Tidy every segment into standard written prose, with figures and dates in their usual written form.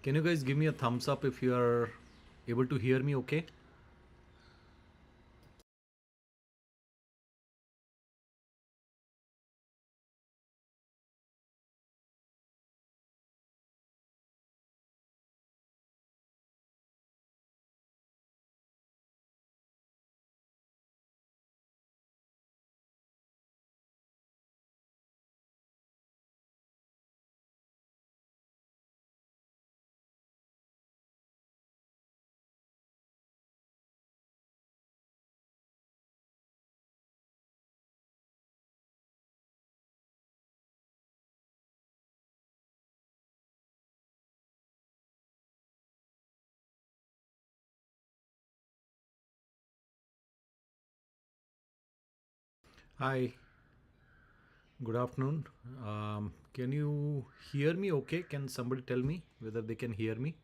Can you guys give me a thumbs up if you are able to hear me okay? Hi, good afternoon. Can you hear me okay? Can somebody tell me whether they can hear me?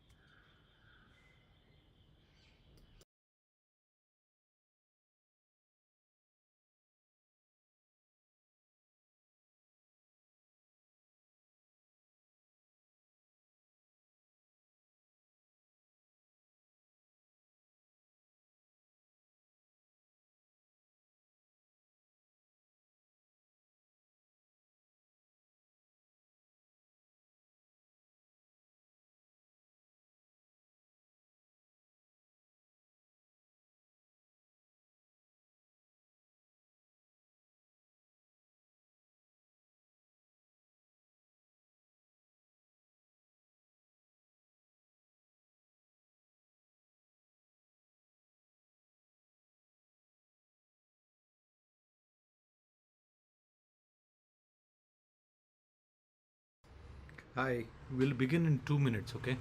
Hi, we'll begin in 2 minutes, okay?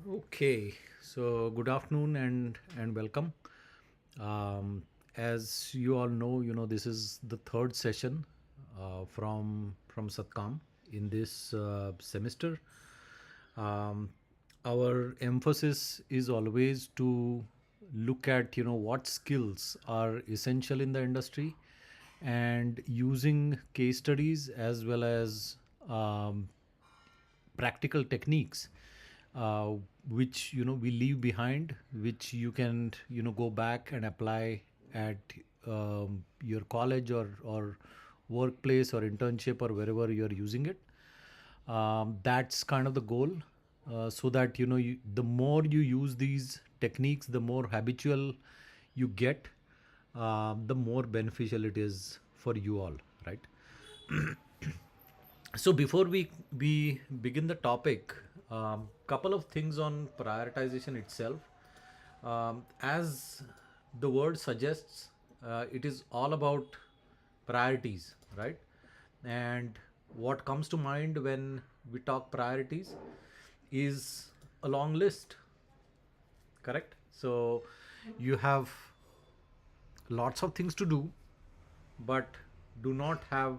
Okay, so good afternoon and welcome. As you all know, this is the third session from Satcam in this semester. Um, our emphasis is always to look at what skills are essential in the industry, and using case studies as well as practical techniques uh, which we leave behind, which you can go back and apply at your college or workplace or internship or wherever you're using it. That's kind of the goal, so that the more you use these techniques, the more habitual you get, the more beneficial it is for you all, right? So before we begin the topic, couple of things on prioritization itself. As the word suggests, it is all about priorities, right? And what comes to mind when we talk priorities is a long list, correct? So you have lots of things to do, but do not have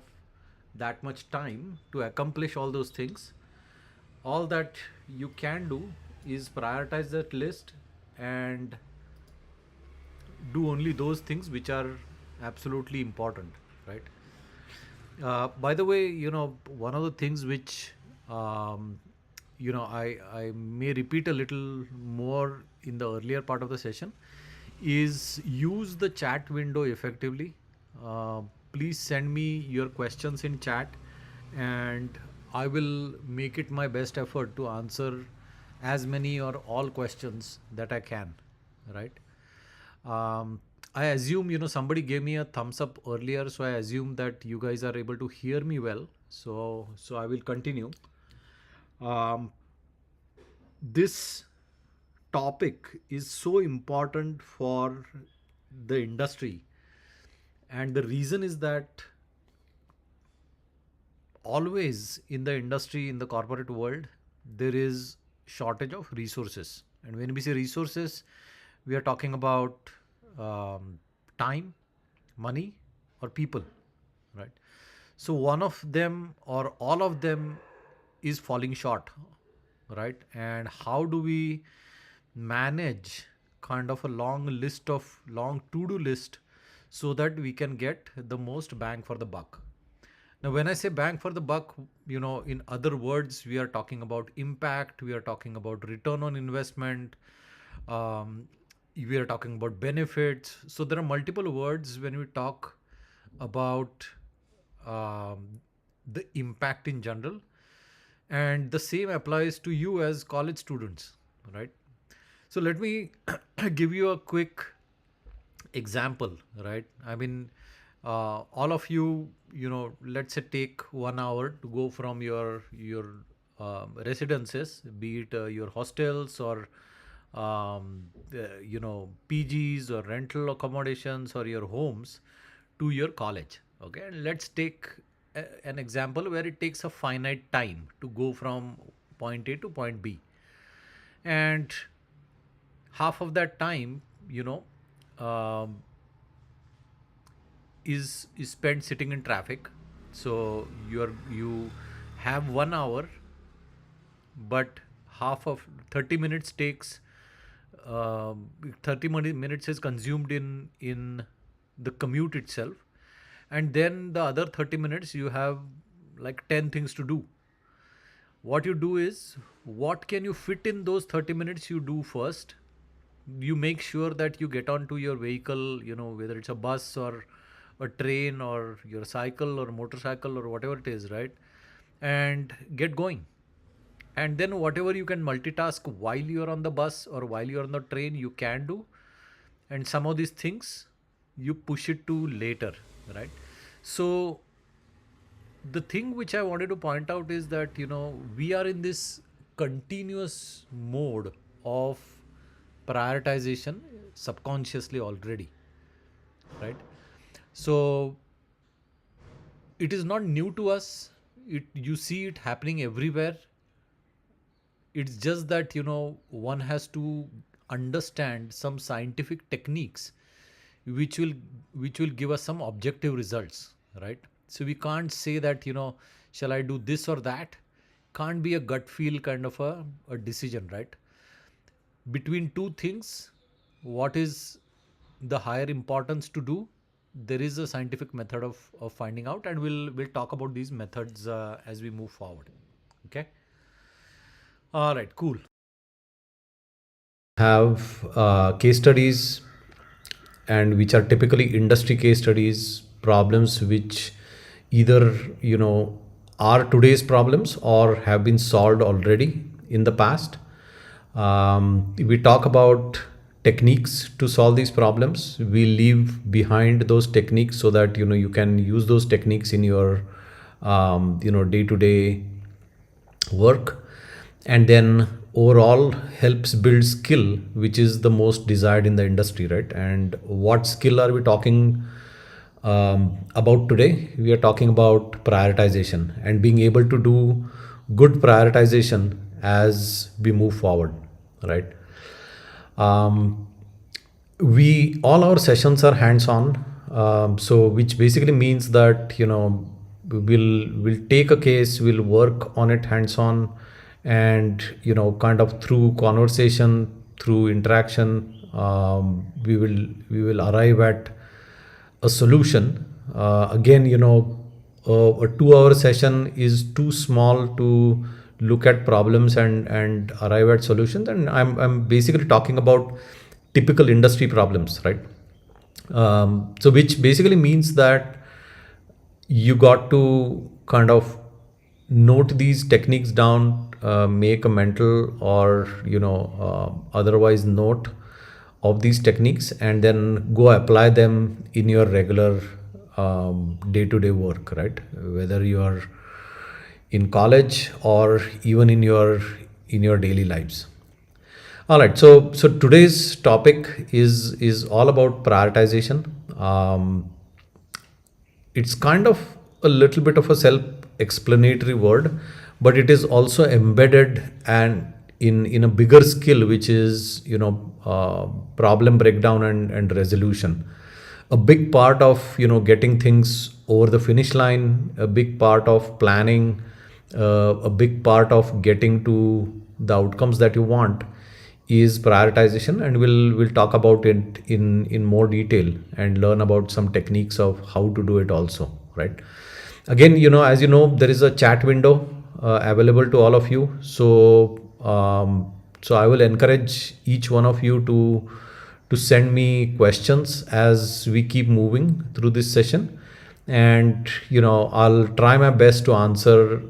that much time to accomplish all those things. All that you can do is prioritize that list and do only those things which are absolutely important, right? By the way, one of the things which um, I may repeat a little more in the earlier part of the session, is use the chat window effectively. Uh, Please send me your questions in chat, and I will make it my best effort to answer as many or all questions that I can. Right. Um, I assume somebody gave me a thumbs up earlier, so I assume that you guys are able to hear me well. So I will continue. Um, this topic is so important for the industry, and the reason is that always in the industry, in the corporate world, there is shortage of resources. And when we say resources, we are talking about um, time, money, or people, right? So one of them or all of them is falling short, right? And how do we manage kind of a long to-do list so that we can get the most bang for the buck? Now, when I say bang for the buck, in other words, we are talking about impact, we are talking about return on investment, um, we are talking about benefits. So there are multiple words when we talk about um, the impact in general, and the same applies to you as college students, right? So let me give you a quick example, right? I mean, all of you, let's say take 1 hour to go from your residences, be it your hostels or PGs or rental accommodations or your homes to your college. Okay, and let's take an example where it takes a finite time to go from point A to point B, and half of that time, um, is spent sitting in traffic. So you have 1 hour, but half of 30 minutes takes 30 minutes is consumed in the commute itself, and then the other 30 minutes you have like 10 things to do. What you do is, what can you fit in those 30 minutes you do first. You make sure that you get onto your vehicle, whether it's a bus or a train or your cycle or motorcycle or whatever it is, right? And get going. And then whatever you can multitask while you're on the bus or while you're on the train, you can do. And some of these things you push it to later, right? So the thing which I wanted to point out is that we are in this continuous mode of prioritization subconsciously already, right? So it is not new to us. You see it happening everywhere. It's just that one has to understand some scientific techniques which will which will give us some objective results, right? So we can't say that shall I do this or that. Can't be a gut feel kind of a decision, right? Between two things, what is the higher importance to do? There is a scientific method of finding out, and we'll talk about these methods as we move forward. Okay. All right, cool. Have case studies, and which are typically industry case studies, problems which either are today's problems or have been solved already in the past. We talk about techniques to solve these problems. We leave behind those techniques so that you can use those techniques in your day to day work, and then overall helps build skill which is the most desired in the industry, right? And what skill are we talking about today? We are talking about prioritization and being able to do good prioritization as we move forward, right? um, we all our sessions are hands on, so which basically means that we'll take a case, we'll work on it hands on, and kind of through conversation, through interaction, we will arrive at a solution. Again, a 2 hour session is too small to look at problems and arrive at solutions. And I'm basically talking about typical industry problems, right? So which basically means that you got to kind of note these techniques down, make a mental or otherwise note of these techniques, and then go apply them in your regular day-to-day work, right? Whether you are in college or even in your daily lives. All right, so today's topic is all about prioritization. It's kind of a little bit of a self-explanatory word, but it is also embedded and in a bigger skill, which is problem breakdown and resolution. A big part of getting things over the finish line, a big part of planning, a big part of getting to the outcomes that you want is prioritization, and we'll talk about it in more detail and learn about some techniques of how to do it also, right? Again, as you know, there is a chat window available to all of you. So I will encourage each one of you to send me questions as we keep moving through this session, and I'll try my best to answer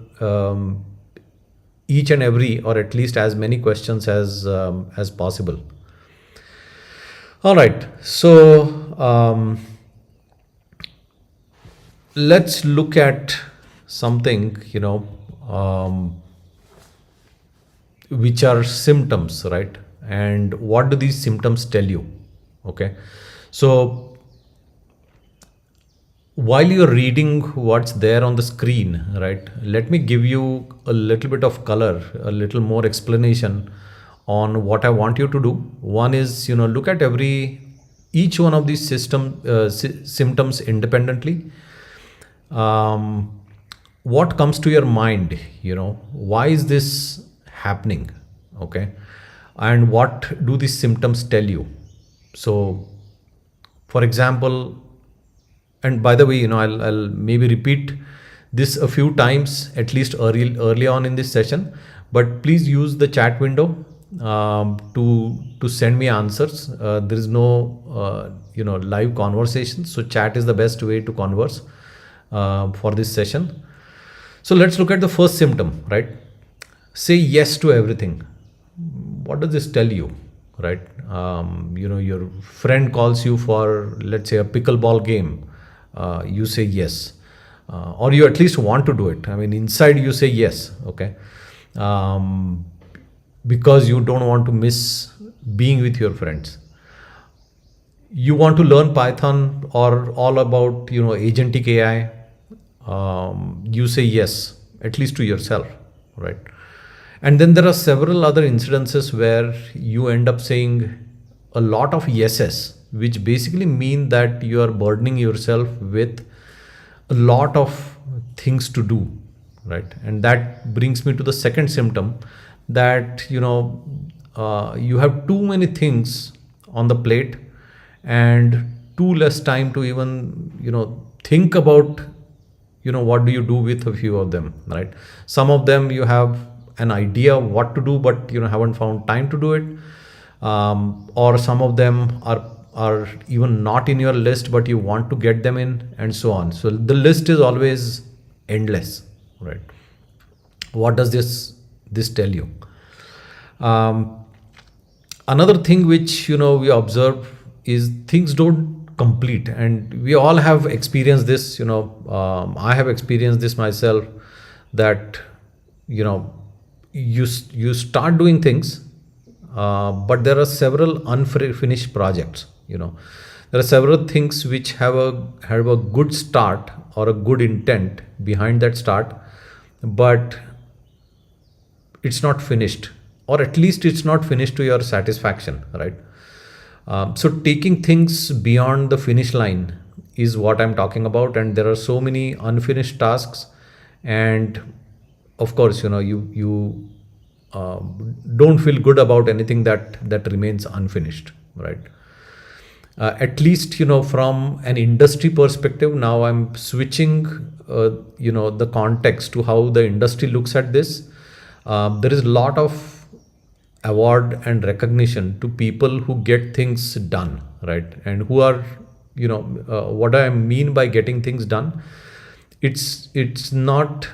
each and every, or at least as many questions as possible. All right, so let's look at something which are symptoms, right? And what do these symptoms tell you? Okay, so while you're reading what's there on the screen, right, let me give you a little bit of color, a little more explanation on what I want you to do. One is, look at each one of these symptoms independently. What comes to your mind? Why is this happening? Okay, and what do these symptoms tell you? So, for example, and by the way, I'll maybe repeat this a few times, at least early on in this session, but please use the chat window to send me answers. There is no live conversation, so chat is the best way to converse for this session. So let's look at the first symptom, right? Say yes to everything. What does this tell you, right? Your friend calls you for, let's say, a pickleball game. You say yes, or you at least want to do it. I mean, inside you say yes, okay, because you don't want to miss being with your friends. You want to learn Python or all about agentic AI. You say yes, at least to yourself, right? And then there are several other incidences where you end up saying a lot of yeses, which basically mean that you are burdening yourself with a lot of things to do, right? And that brings me to the second symptom, that you have too many things on the plate and too less time to even think about what do you do with a few of them, right? Some of them you have an idea what to do, but haven't found time to do it, or some of them are even not in your list, but you want to get them in, and so on. So the list is always endless, right? What does this tell you? Another thing which we observe is things don't complete, and we all have experienced this. I have experienced this myself, that you start doing things, but there are several unfinished projects. There are several things which have a good start or a good intent behind that start, but it's not finished, or at least it's not finished to your satisfaction, right? So taking things beyond the finish line is what I'm talking about, and there are so many unfinished tasks, and of course, you don't feel good about anything that remains unfinished, right? At least from an industry perspective. Now I'm switching the context to how the industry looks at this. There is a lot of award and recognition to people who get things done, right? And who are, what I mean by getting things done, it's not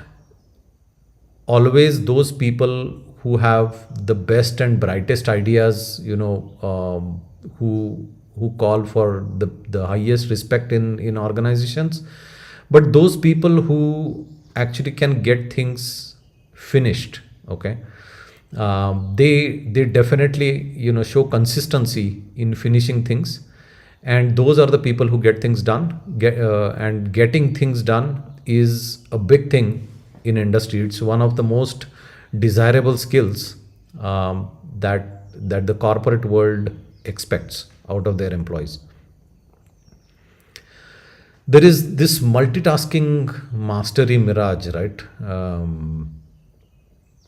always those people who have the best and brightest ideas, who call for the highest respect in organizations, but those people who actually can get things finished. Okay. They definitely show consistency in finishing things, and those are the people who get things done. And getting things done is a big thing in industry. It's one of the most desirable skills, that the corporate world expects out of their employees. There is this multitasking mastery mirage, right?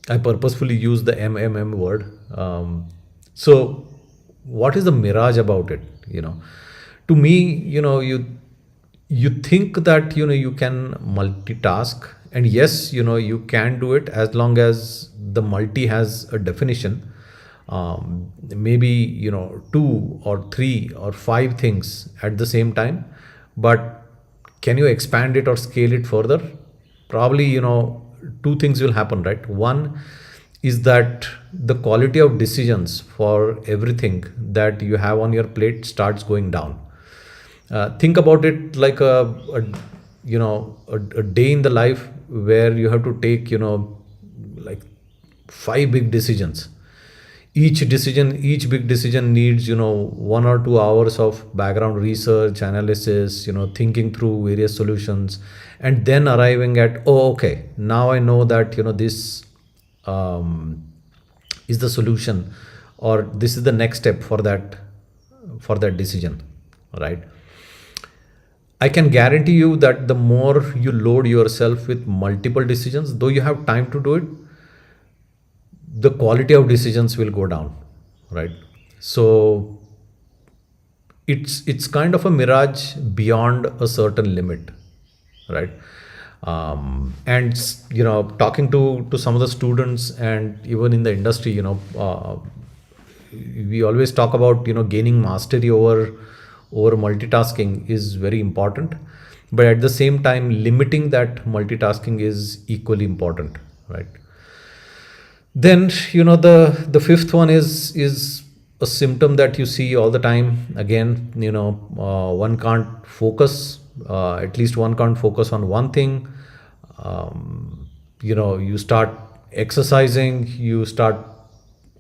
I purposefully use the MMM word. So, what is the mirage about it? To me, you think that you can multitask, and yes, you can do it as long as the multi has a definition. Maybe two or three or five things at the same time, but can you expand it or scale it further? Probably, two things will happen, right? One is that the quality of decisions for everything that you have on your plate starts going down. Think about it like a day in the life where you have to take like five big decisions. Each big decision needs 1 or 2 hours of background research, analysis, thinking through various solutions, and then arriving at, oh, okay, now I know that this um, is the solution, or this is the next step for that decision, right? I can guarantee you that the more you load yourself with multiple decisions, though you have time to do it, the quality of decisions will go down, right? So it's kind of a mirage beyond a certain limit, right? And talking to some of the students, and even in the industry, we always talk about gaining mastery over multitasking is very important, but at the same time limiting that multitasking is equally important, right? Then the fifth one is a symptom that you see all the time. Again, one can't focus. At least one can't focus on one thing. You start exercising. You start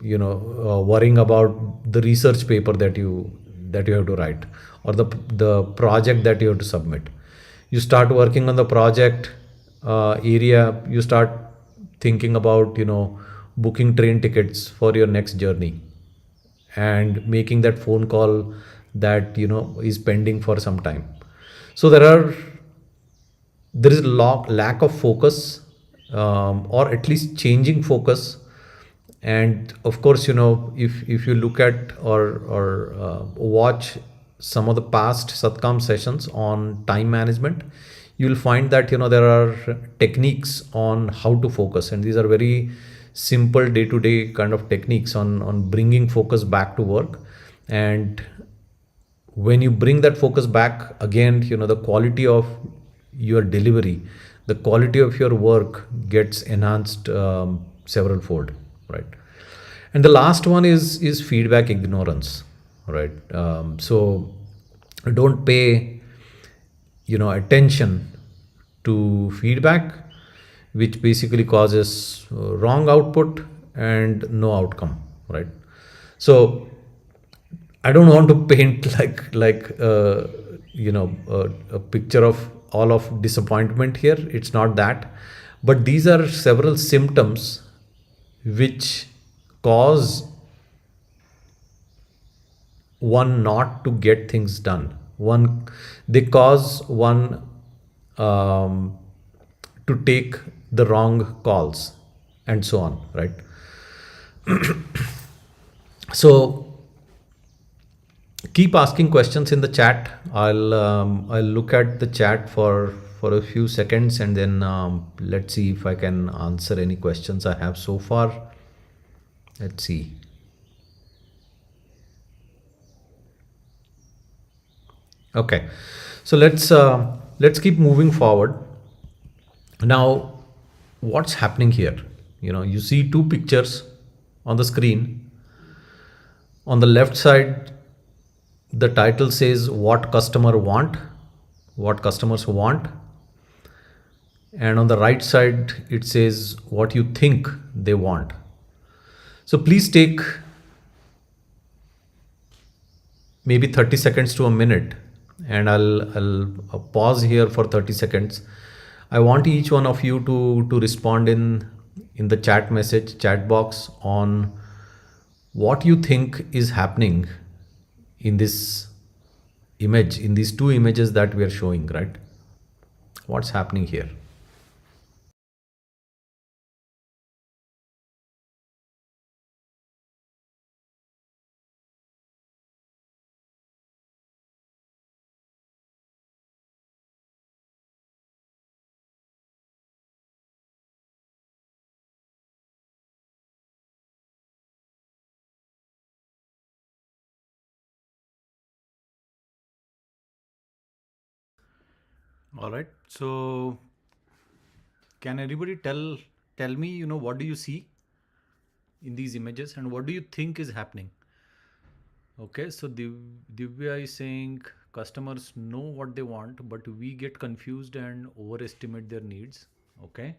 worrying about the research paper that you have to write, or the project that you have to submit. You start working on the project area. You start thinking about booking train tickets for your next journey, and making that phone call that is pending for some time. So there is a lack of focus, or at least changing focus. And of course, if you look at or watch some of the past Satcam sessions on time management, you'll find that there are techniques on how to focus, and these are very simple day to day kind of techniques on bringing focus back to work. And when you bring that focus back again, the quality of your delivery, the quality of your work gets enhanced several fold, right? And the last one is feedback ignorance, right? So don't pay attention to feedback, which basically causes wrong output and no outcome, right? So I don't want to paint a picture of all of disappointment here. It's not that, but these are several symptoms which cause one not to get things done. They cause one to take the wrong calls, and so on, right? So keep asking questions in the chat. I'll look at the chat for for a few seconds, and then let's see if I can answer any questions I have so far. Let's see. Okay, so let's keep moving forward. Now, what's happening here? You see two pictures on the screen. On the left side, the title says what customers want, and on the right side it says what you think they want. So please take maybe 30 seconds to a minute, and I'll pause here for 30 seconds. I want each one of you to respond in the chat box on what you think is happening in this image, in these two images that we are showing, right? What's happening here? All right. So, can anybody tell me, what do you see in these images and what do you think is happening? Okay, so Divya is saying customers know what they want, but we get confused and overestimate their needs. Okay.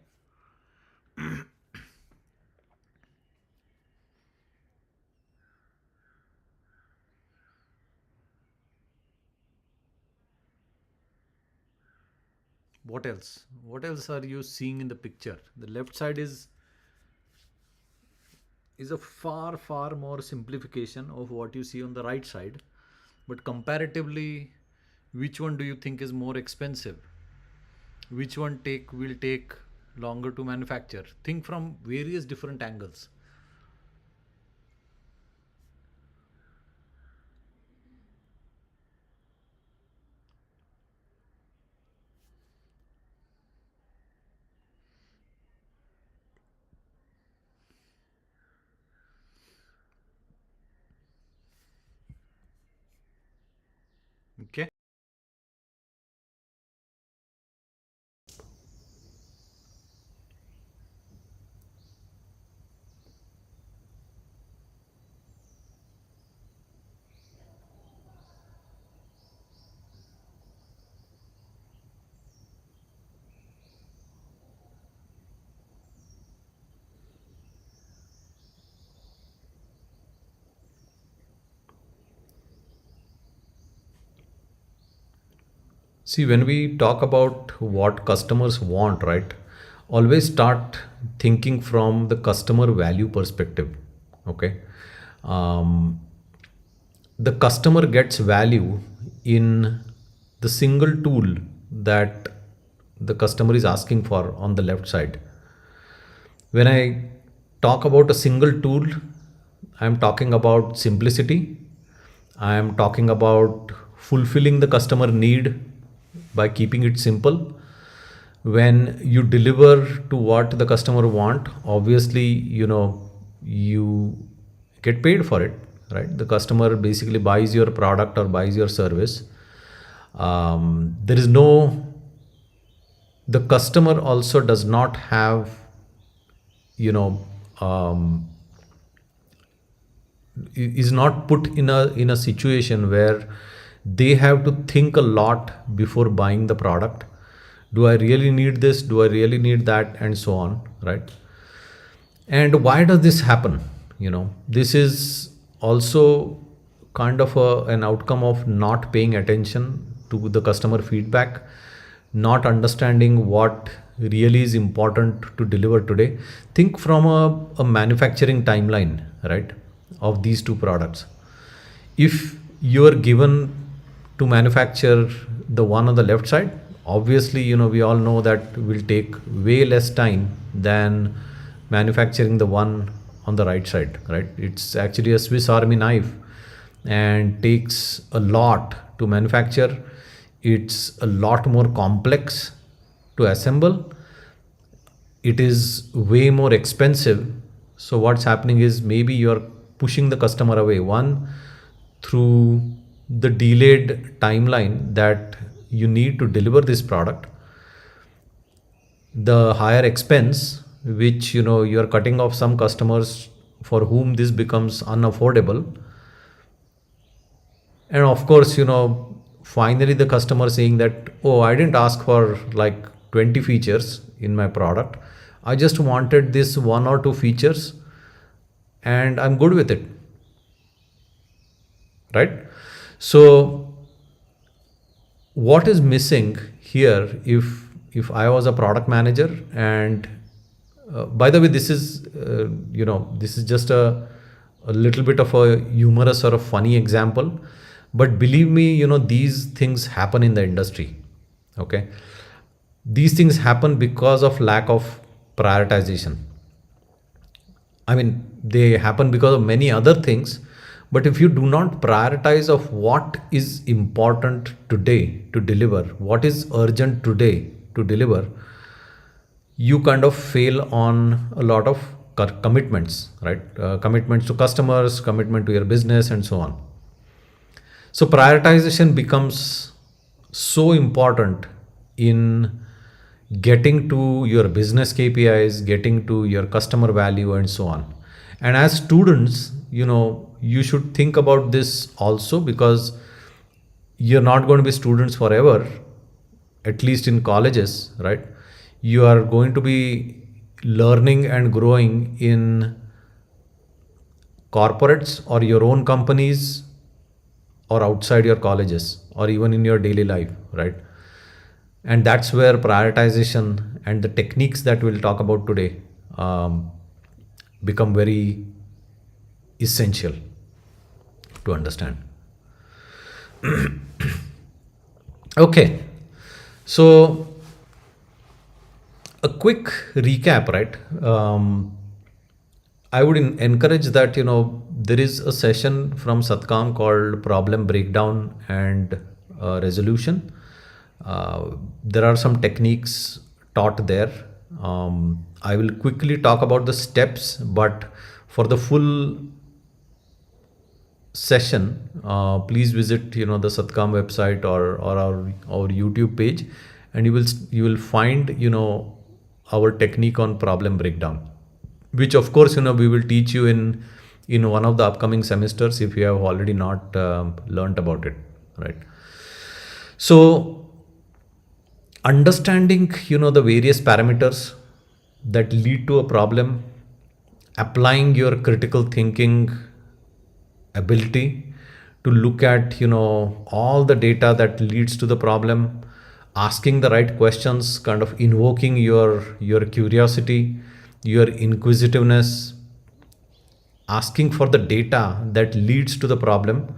What else? What else are you seeing in the picture? The left side is a far more simplification of what you see on the right side. But comparatively, which one do you think is more expensive? Which one take will take longer to manufacture? Think from various different angles. Okay. See, when we talk about what customers want, right, always start thinking from the customer value perspective. Okay. Um, the customer gets value in the single tool that the customer is asking for on the left side. When I talk about a single tool, I'm talking about simplicity. I am talking about fulfilling the customer need by keeping it simple. When you deliver to what the customer want, obviously, you get paid for it, right? The customer basically buys your product or buys your service. There is no The customer also does not have, you know um, is not put in a situation where they have to think a lot before buying the product. Do I really need this? Do I really need that? And so on, right? And why does this happen? This is also kind of an outcome of not paying attention to the customer feedback, not understanding what really is important to deliver today. Think from a manufacturing timeline, right, of these two products. If you are given to manufacture the one on the left side, obviously, we all know that will take way less time than manufacturing the one on the right side, right? It's actually a Swiss army knife and takes a lot to manufacture. It's a lot more complex, to assemble, it is way more expensive. So what's happening is maybe you're pushing the customer away, one, through the delayed timeline that you need to deliver this product, the higher expense which you're cutting off some customers for whom this becomes unaffordable, and of course finally the customer saying that, oh, I didn't ask for like 20 features in my product, I just wanted this one or two features and I'm good with it, right? So what is missing here, if I was a product manager, and by the way, this is this is just a little bit of a humorous or a funny example, but believe me, these things happen in the industry. Okay, these things happen because of lack of prioritization. I mean, they happen because of many other things, but if you do not prioritize of what is important today to deliver, what is urgent today to deliver, you kind of fail on a lot of commitments, right? Commitments to customers, commitment to your business, and so on. So prioritization becomes so important in getting to your business KPIs, getting to your customer value, and so on. And as students, you should think about this also, because you're not going to be students forever, at least in colleges, right? You are going to be learning and growing in corporates or your own companies, or outside your colleges, or even in your daily life, right? And that's where prioritization and the techniques that we'll talk about today become very essential to understand. Okay, so a quick recap, right? I would encourage that there is a session from Satkam called Problem Breakdown and Resolution. There are some techniques taught there. I will quickly talk about the steps, but for the full session, please visit the Satkam website, or our YouTube page, and you will find our technique on problem breakdown, which of course we will teach you in one of the upcoming semesters if you have already not learnt about it, right? So understanding the various parameters that lead to a problem, applying your critical thinking ability to look at all the data that leads to the problem, asking the right questions, kind of invoking your curiosity, your inquisitiveness, asking for the data that leads to the problem,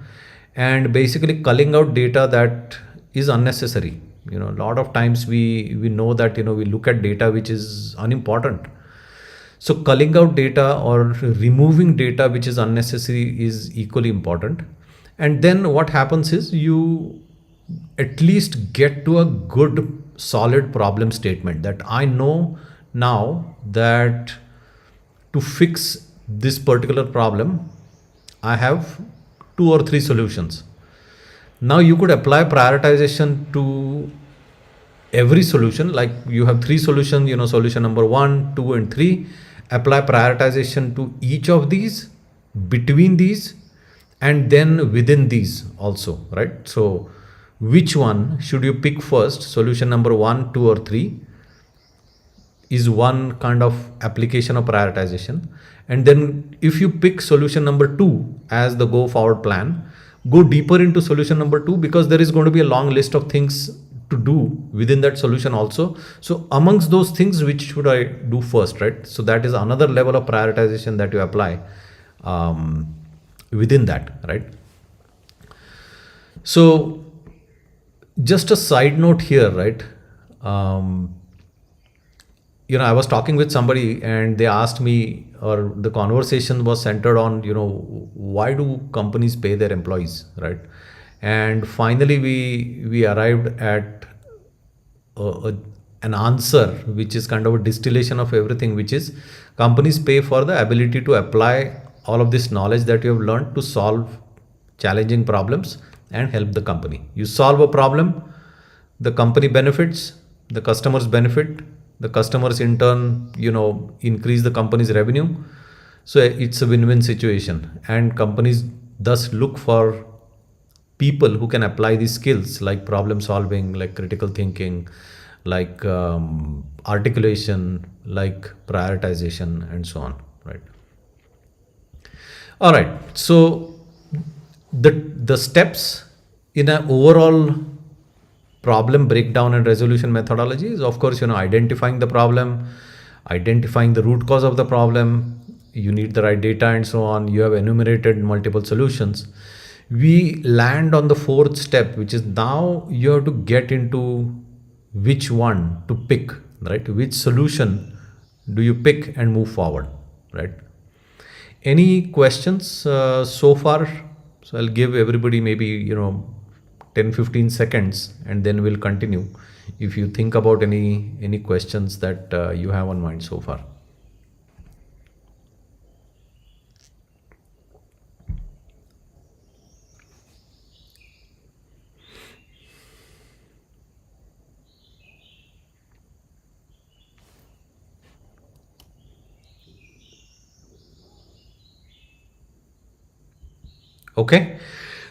and basically culling out data that is unnecessary. A lot of times we know that we look at data which is unimportant. So culling out data or removing data which is unnecessary is equally important. And then what happens is you at least get to a good solid problem statement, that I know now that to fix this particular problem I have two or three solutions. Now you could apply prioritization to every solution, like you have three solutions, solution number 1, 2, and 3. Apply prioritization to each of these, between these, and then within these also, right? So which one should you pick first, solution number 1, 2, or 3, is one kind of application of prioritization. And then if you pick solution number 2 as the go forward plan, go deeper into solution number 2, because there is going to be a long list of things to do within that solution also. So amongst those things, which should I do first, right? So that is another level of prioritization that you apply within that, right? So just a side note here, right? I was talking with somebody and they asked me, or the conversation was centered on, why do companies pay their employees, right? And finally we arrived at an answer which is kind of a distillation of everything, which is companies pay for the ability to apply all of this knowledge that you have learned to solve challenging problems and help the company. You solve a problem, the company benefits, the customers benefit, the customers in turn, increase the company's revenue. So it's a win-win situation, and companies thus look for people who can apply these skills like problem solving, like critical thinking, like articulation, like prioritization, and so on, right? All right. So the steps in an overall problem breakdown and resolution methodology is, of course, identifying the problem, identifying the root cause of the problem. You need the right data and so on. You have enumerated multiple solutions. We land on the fourth step, which is now you have to get into which one to pick, right? Which solution do you pick and move forward, right? Any questions so far? So I'll give everybody maybe 10-15 seconds, and then we'll continue. If you think about any questions that you have on mind so far. Okay.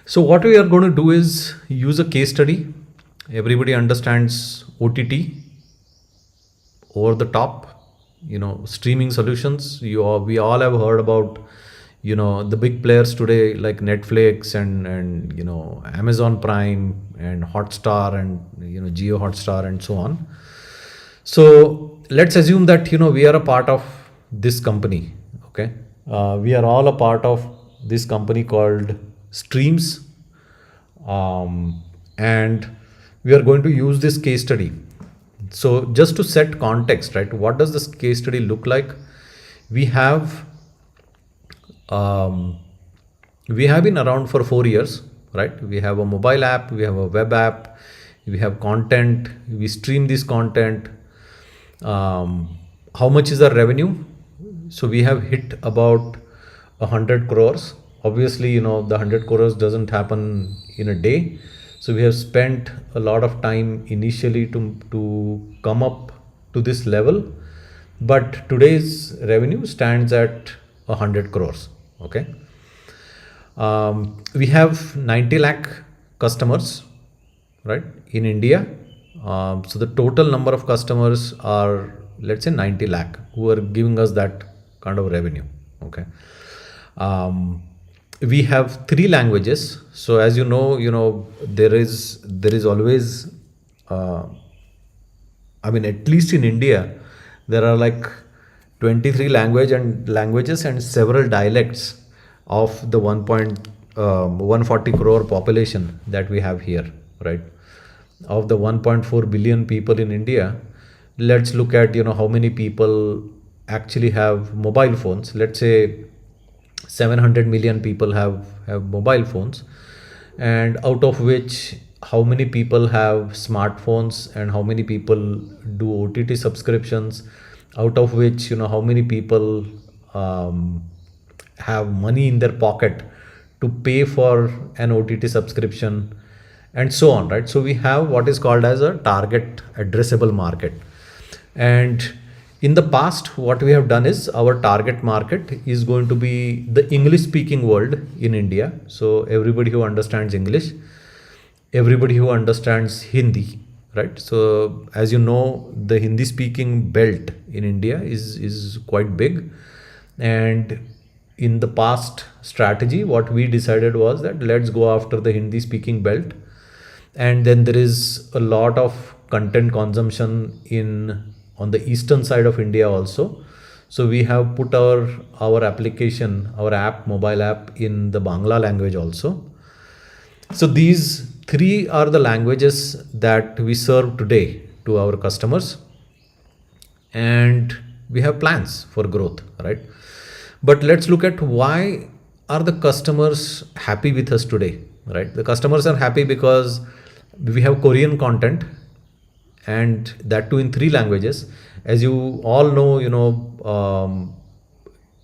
So what we are going to do is use a case study. Everybody understands OTT, over the top, streaming solutions. We all have heard about, the big players today like Netflix and Amazon Prime and Hotstar and Geo Hotstar and so on. So let's assume that we are a part of this company. Okay, we are all a part of this company called Streams, and we are going to use this case study. So just to set context, right? What does this case study look like? We have been around for 4 years, right? We have a mobile app, we have a web app, we have content, we stream this content. How much is our revenue? So we have hit about 100 crores. Obviously, the 100 crores doesn't happen in a day. So we have spent a lot of time initially to come up to this level, but today's revenue stands at 100 crores. Okay. We have 90 lakh customers, right, in India. So the total number of customers are, let's say, 90 lakh who are giving us that kind of revenue. Okay. We have 3 languages. So as you know, there is always, at least in India, there are like 23 languages and several dialects of the 1.140 crore population that we have here, right? Of the 1.4 billion people in India, let's look at how many people actually have mobile phones. Let's say 700 million people have mobile phones, and out of which how many people have smartphones and how many people do OTT subscriptions, out of which how many people have money in their pocket to pay for an OTT subscription, and so on, right? So we have what is called as a target addressable market. And in the past, what we have done is our target market is going to be the English speaking world in India. So everybody who understands English, everybody who understands Hindi, right? So as you know, the Hindi speaking belt in India is quite big. And in the past strategy, what we decided was that let's go after the Hindi speaking belt. And then there is a lot of content consumption on the eastern side of India also. So we have put our application, our app, mobile app, in the Bangla language also. So these 3 are the languages that we serve today to our customers, and we have plans for growth, right? But let's look at why are the customers happy with us today, right? The customers are happy because we have Korean content and that too in three languages. As you all know,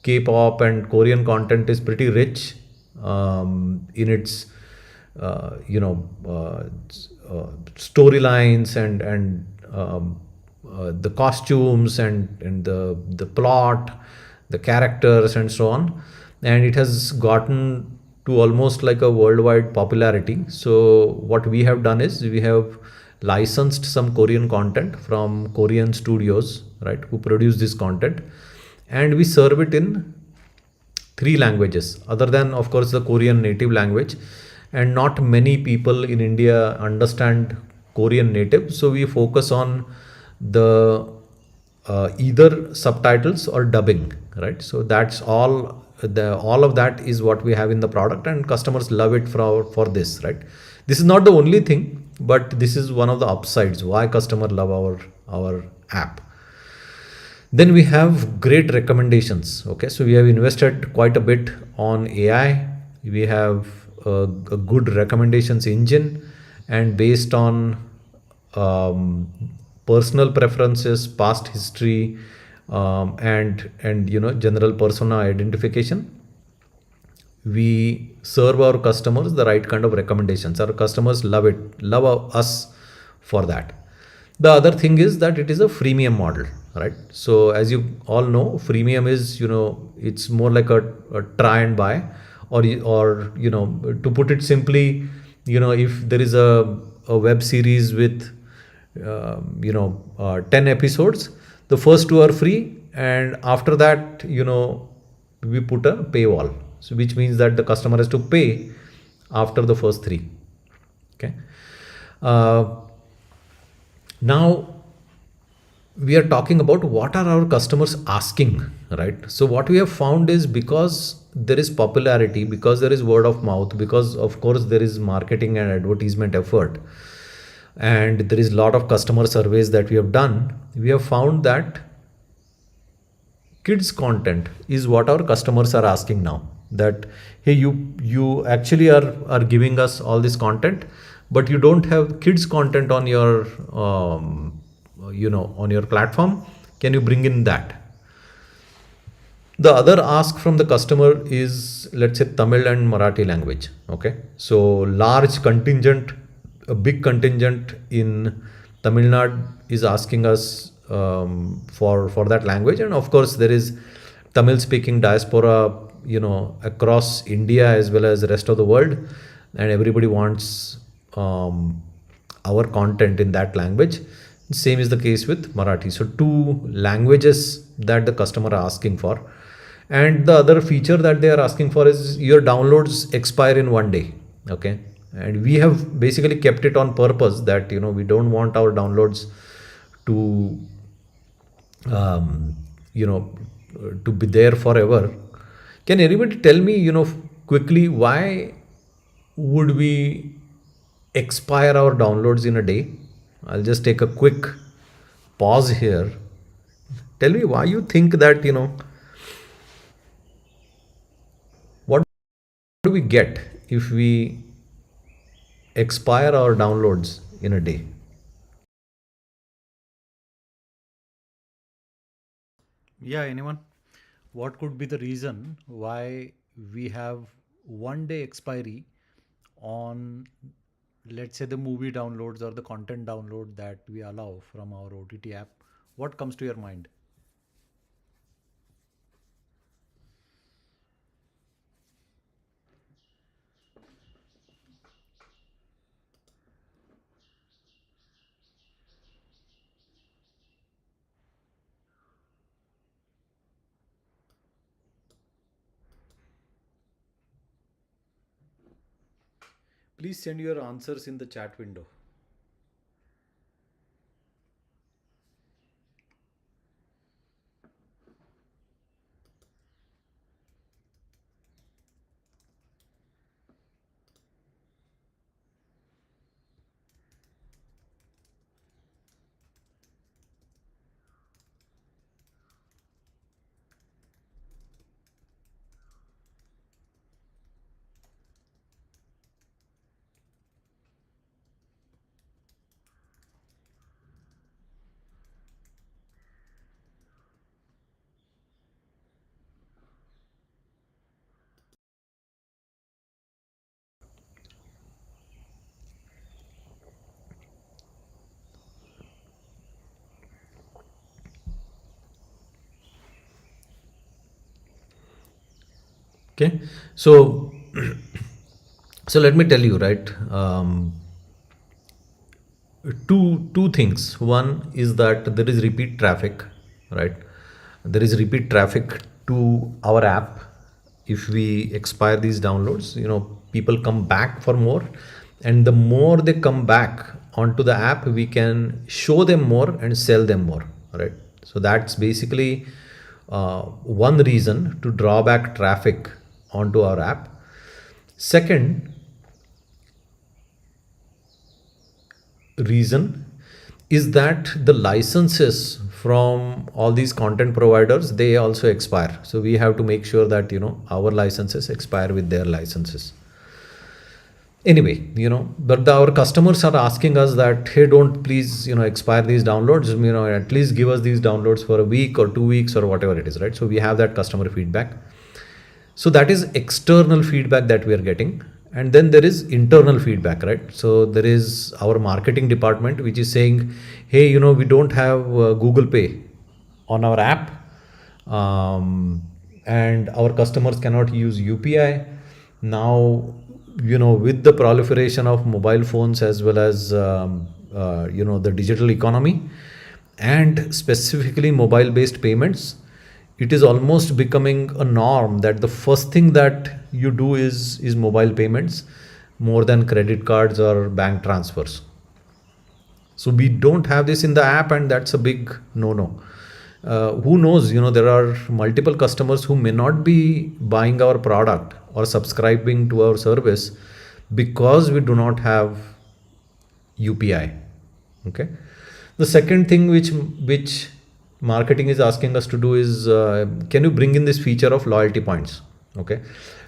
K-pop and Korean content is pretty rich in its storylines and the costumes and the plot, the characters and so on, and it has gotten to almost like a worldwide popularity. So what we have done is we have licensed some Korean content from Korean studios, right, who produce this content, and we serve it in three languages other than of course the Korean native language. And not many people in India understand Korean native, so we focus on the either subtitles or dubbing, right? So that's all of that is what we have in the product, and customers love it for this, right? This is not the only thing, but this is one of the upsides why customer love our app. Then we have great recommendations. Okay, so we have invested quite a bit on AI. We have a good recommendations engine, and based on um, personal preferences, past history, and general persona identification, we serve our customers the right kind of recommendations. Our customers love us for that. The other thing is that it is a freemium model, right? So as you all know, freemium is, it's more like a try and buy, or to put it simply, if there is a web series with 10 episodes, the first two are free, and after that, we put a paywall, so which means that the customer has to pay after the first three. Okay. uh, Now we are talking about what are our customers asking, right? So what we have found is, because there is popularity, because there is word of mouth, because of course there is marketing and advertisement effort, and there is a lot of customer surveys that we have done, we have found that kids content is what our customers are asking now. That, hey, you actually are giving us all this content, but you don't have kids content on your on your platform. Can you bring in that? The other ask from the customer is, let's say, Tamil and Marathi language. Okay, so large contingent, a big contingent in Tamil Nadu is asking us for that language, and of course there is Tamil speaking diaspora, across India as well as the rest of the world, and everybody wants um, our content in that language. Same is the case with Marathi. So two languages that the customer are asking for. And the other feature that they are asking for is your downloads expire in one day. Okay, and we have basically kept it on purpose that we don't want our downloads to um, you know to be there forever. Can anybody tell me, quickly, why would we expire our downloads in a day? I'll just take a quick pause here. Tell me why you think that, what do we get if we expire our downloads in a day? Yeah, anyone? What could be the reason why we have one day expiry on, let's say, the movie downloads or the content download that we allow from our OTT app? What comes to your mind? Please send your answers in the chat window. Okay, so so let me tell you, right? Two things. One is that there is repeat traffic, right? There is repeat traffic to our app. If we expire these downloads, people come back for more, and the more they come back onto the app, we can show them more and sell them more, right? So that's basically one reason to draw back traffic onto our app. Second reason is that the licenses from all these content providers, they also expire, so we have to make sure that our licenses expire with their licenses. Anyway, but our customers are asking us that, hey, don't please expire these downloads, at least give us these downloads for a week or 2 weeks or whatever it is, right? So we have that customer feedback. So that is external feedback that we are getting. And then there is internal feedback, right? So there is our marketing department, which is saying, hey, we don't have Google Pay on our app. And our customers cannot use UPI. Now, with the proliferation of mobile phones as well as, the digital economy and specifically mobile based payments, it is almost becoming a norm that the first thing that you do is mobile payments more than credit cards or bank transfers. So we don't have this in the app, and that's a big no-no. Who knows? There are multiple customers who may not be buying our product or subscribing to our service because we do not have UPI. Okay. The second thing which marketing is asking us to do is, can you bring in this feature of loyalty points? Okay.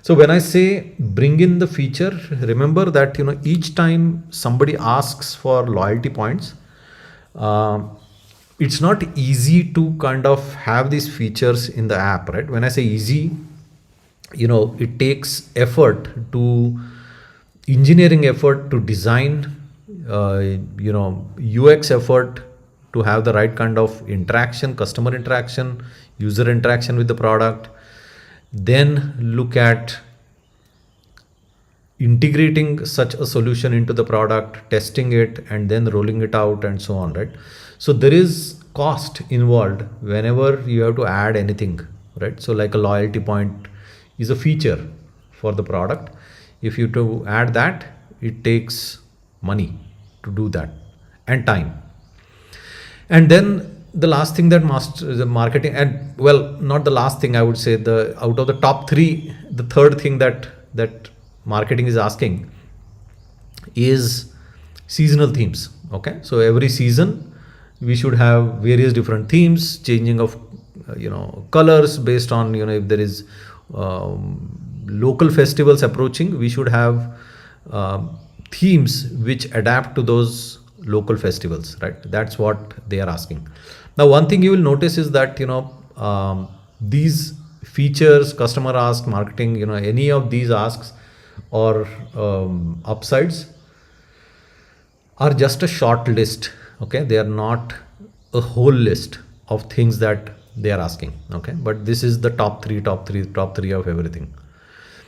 So when I say bring in the feature, remember that each time somebody asks for loyalty points, uh, it's not easy to kind of have these features in the app, right? When I say easy, it takes effort to engineering effort to design, UX effort to have the right kind of interaction, customer interaction, user interaction with the product. Then look at integrating such a solution into the product, testing it, and then rolling it out, and so on, right? So there is cost involved whenever you have to add anything, right? So like a loyalty point is a feature for the product. If you to add that, it takes money to do that and time. And then the last thing that the marketing, and well, not the last thing, I would say, the out of the top three, the third thing that marketing is asking is seasonal themes. Okay, so every season we should have various different themes, changing of colors based on if there is local festivals approaching, we should have themes which adapt to those local festivals, right? That's what they are asking. Now one thing you will notice is that these features, customer ask, marketing, any of these asks or upsides are just a short list. Okay, they are not a whole list of things that they are asking. Okay, but this is the top three of everything.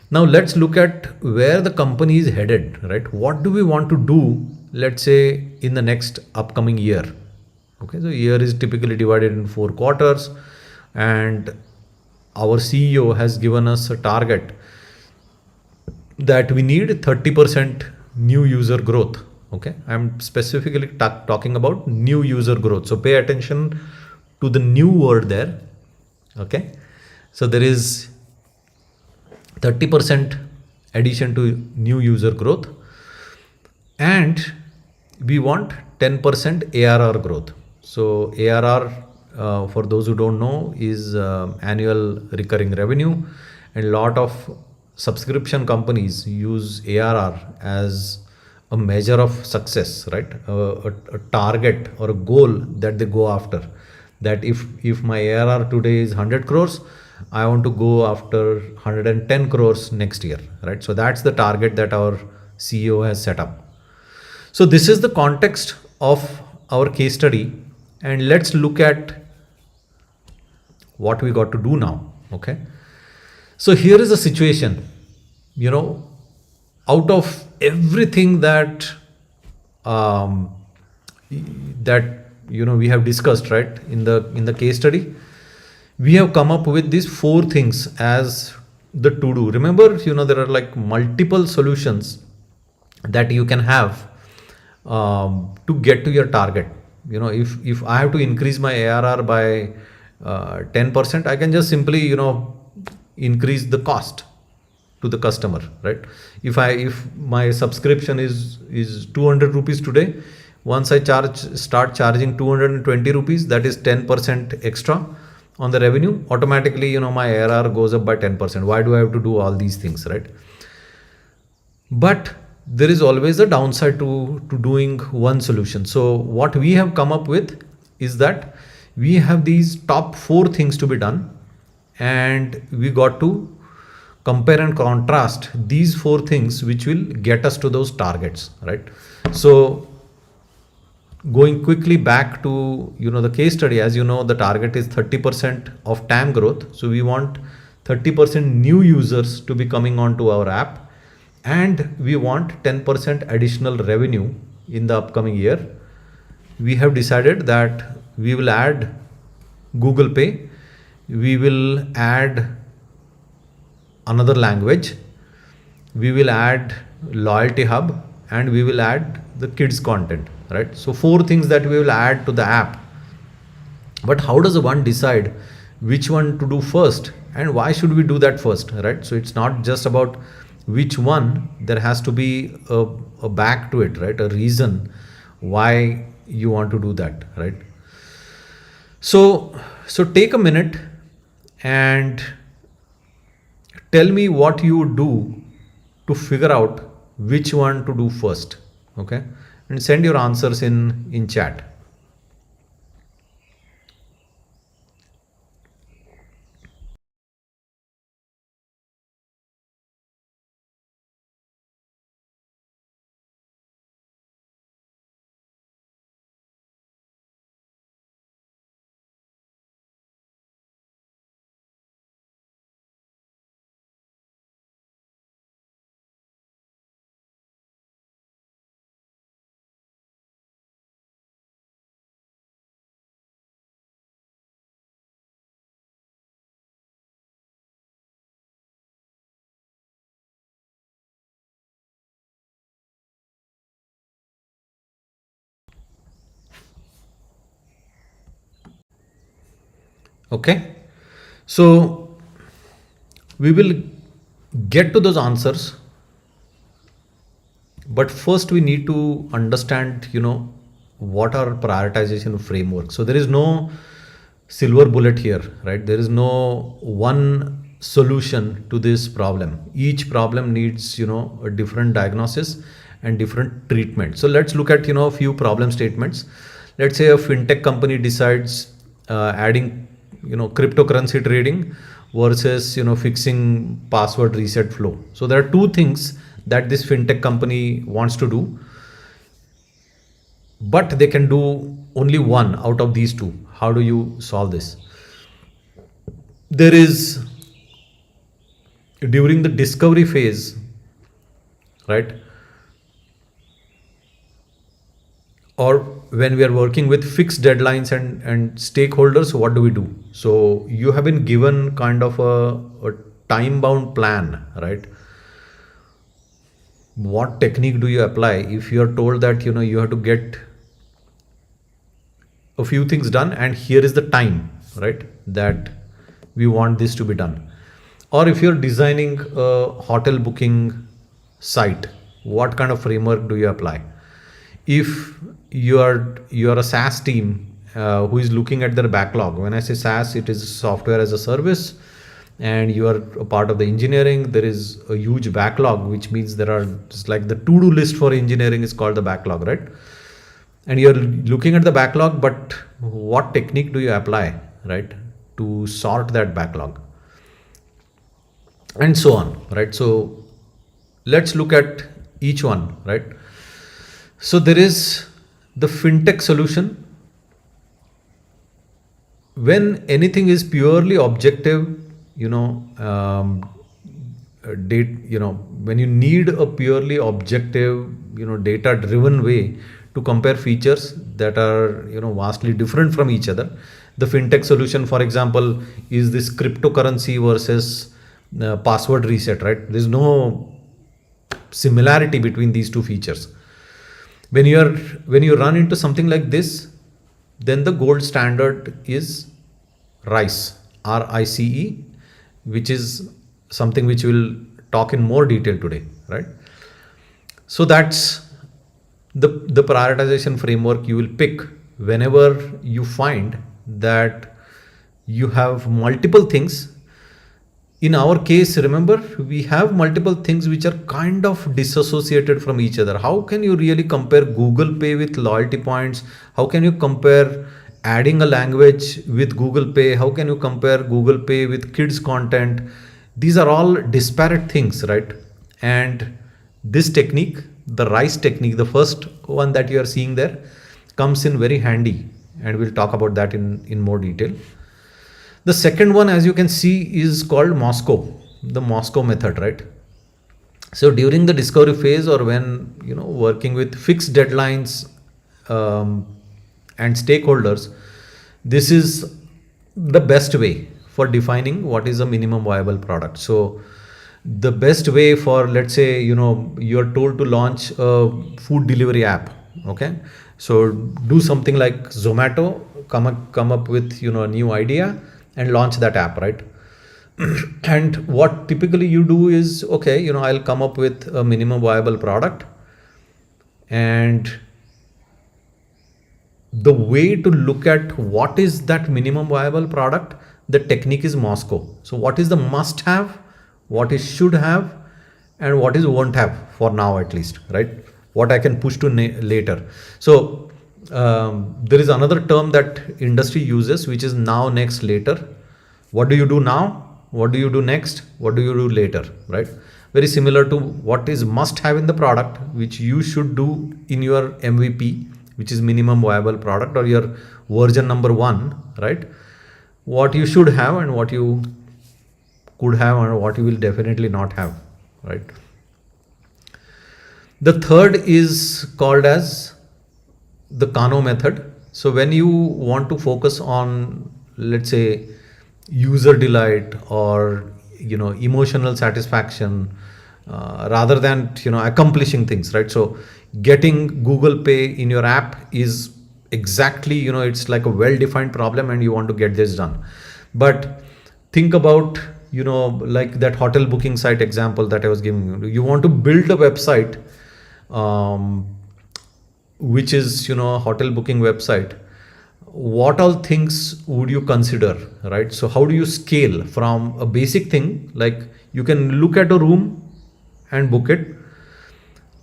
Now let's look at where the company is headed, right? What do we want to do, let's say, in the next upcoming year? Okay, so year is typically divided in 4 quarters, and our CEO has given us a target that we need 30% new user growth. Okay, I'm specifically talking about new user growth, so pay attention to the new word there. Okay, so there is 30% addition to new user growth, and we want 10% ARR growth. So ARR, for those who don't know, is annual recurring revenue, and a lot of subscription companies use ARR as a measure of success, right? A target or a goal that they go after. That if my ARR today is 100 crores, I want to go after 110 crores next year, right? So that's the target that our CEO has set up. So this is the context of our case study, and let's look at what we got to do now. Okay. So here is the situation, you know, out of everything um, that we have discussed, right, in the case study, we have come up with these four things as the to do. Remember, there are like multiple solutions that you can have to get to your target. If I have to increase my ARR by 10%, I can just simply increase the cost to the customer, right? If my subscription is 200 rupees today, once I start charging 220 rupees, that is 10% extra on the revenue. Automatically, my ARR goes up by 10%. Why do I have to do all these things, right? But there is always a downside to doing one solution. So what we have come up with is that we have these top four things to be done, and we got to compare and contrast these four things which will get us to those targets, right? So going quickly back to the case study, as you know, the target is 30% of TAM growth. So we want 30% new users to be coming onto our app, and we want 10% additional revenue in the upcoming year. We have decided that we will add Google Pay, we will add another language, we will add loyalty hub, and we will add the kids content, right? So four things that we will add to the app. But how does one decide which one to do first, and why should we do that first, right? So it's not just about which one, there has to be a back to it, right? A reason why you want to do that, right? So take a minute and tell me what you would do to figure out which one to do first, okay? And send your answers in chat. Okay, so we will get to those answers, but first we need to understand what are prioritization framework. So there is no silver bullet here, right? There is no one solution to this problem. Each problem needs a different diagnosis and different treatment. So let's look at a few problem statements. Let's say a fintech company decides adding cryptocurrency trading versus fixing password reset flow. So there are two things that this fintech company wants to do, but they can do only one out of these two. How do you solve this? There is, during the discovery phase, right, or when we are working with fixed deadlines and stakeholders, what do we do? So you have been given kind of a time bound plan, right? What technique do you apply if you are told that you have to get a few things done, and here is the time, right, that we want this to be done? Or if you're designing a hotel booking site, what kind of framework do you apply? If you are a SaaS team who is looking at their backlog, when I say SaaS, it is software as a service, and you are a part of the engineering, there is a huge backlog, which means there are just like the to-do list for engineering is called the backlog, right? And you're looking at the backlog, but what technique do you apply, right, to sort that backlog, and so on, right? So let's look at each one, right? So there is the fintech solution. When anything is purely objective, you know date you know when you need a purely objective, data driven way to compare features that are, vastly different from each other. The fintech solution, for example, is this cryptocurrency versus password reset, right? There's no similarity between these two features. When you run into something like this, then the gold standard is RICE, RICE, which is something which we'll talk in more detail today, right? So that's the prioritization framework you will pick whenever you find that you have multiple things. In our case, remember, we have multiple things which are kind of disassociated from each other. How can you really compare Google Pay with loyalty points? How can you compare adding a language with Google Pay? How can you compare Google Pay with kids content? These are all disparate things, right? And this technique, the RICE technique, the first one that you are seeing there, comes in very handy, and we'll talk about that in more detail. The second one, as you can see, is called Moscow, the Moscow method, right? So during the discovery phase, or when working with fixed deadlines um, and stakeholders, this is the best way for defining what is a minimum viable product. So the best way for, let's say, you're told to launch a food delivery app. Okay, so do something like Zomato, come up with a new idea and launch that app, right? And what typically you do is, okay, I'll come up with a minimum viable product, and the way to look at what is that minimum viable product, the technique is Moscow. So what is the must have, what is should have, and what is won't have, for now at least, right? What I can push to later. So there is another term that industry uses, which is now, next, later. What do you do now? What do you do next? What do you do later, right? Very similar to what is must have in the product, which you should do in your MVP, which is minimum viable product, or your version number one, right? What you should have, and what you could have, and what you will definitely not have, right? The third is called as the Kano method. So when you want to focus on, let's say, user delight, or emotional satisfaction, rather than accomplishing things, right? So getting Google Pay in your app is exactly, it's like a well defined problem, and you want to get this done. But think about, like that hotel booking site example that I was giving you. You want to build a website, which is a hotel booking website. What all things would you consider, right? So how do you scale from a basic thing, like you can look at a room and book it,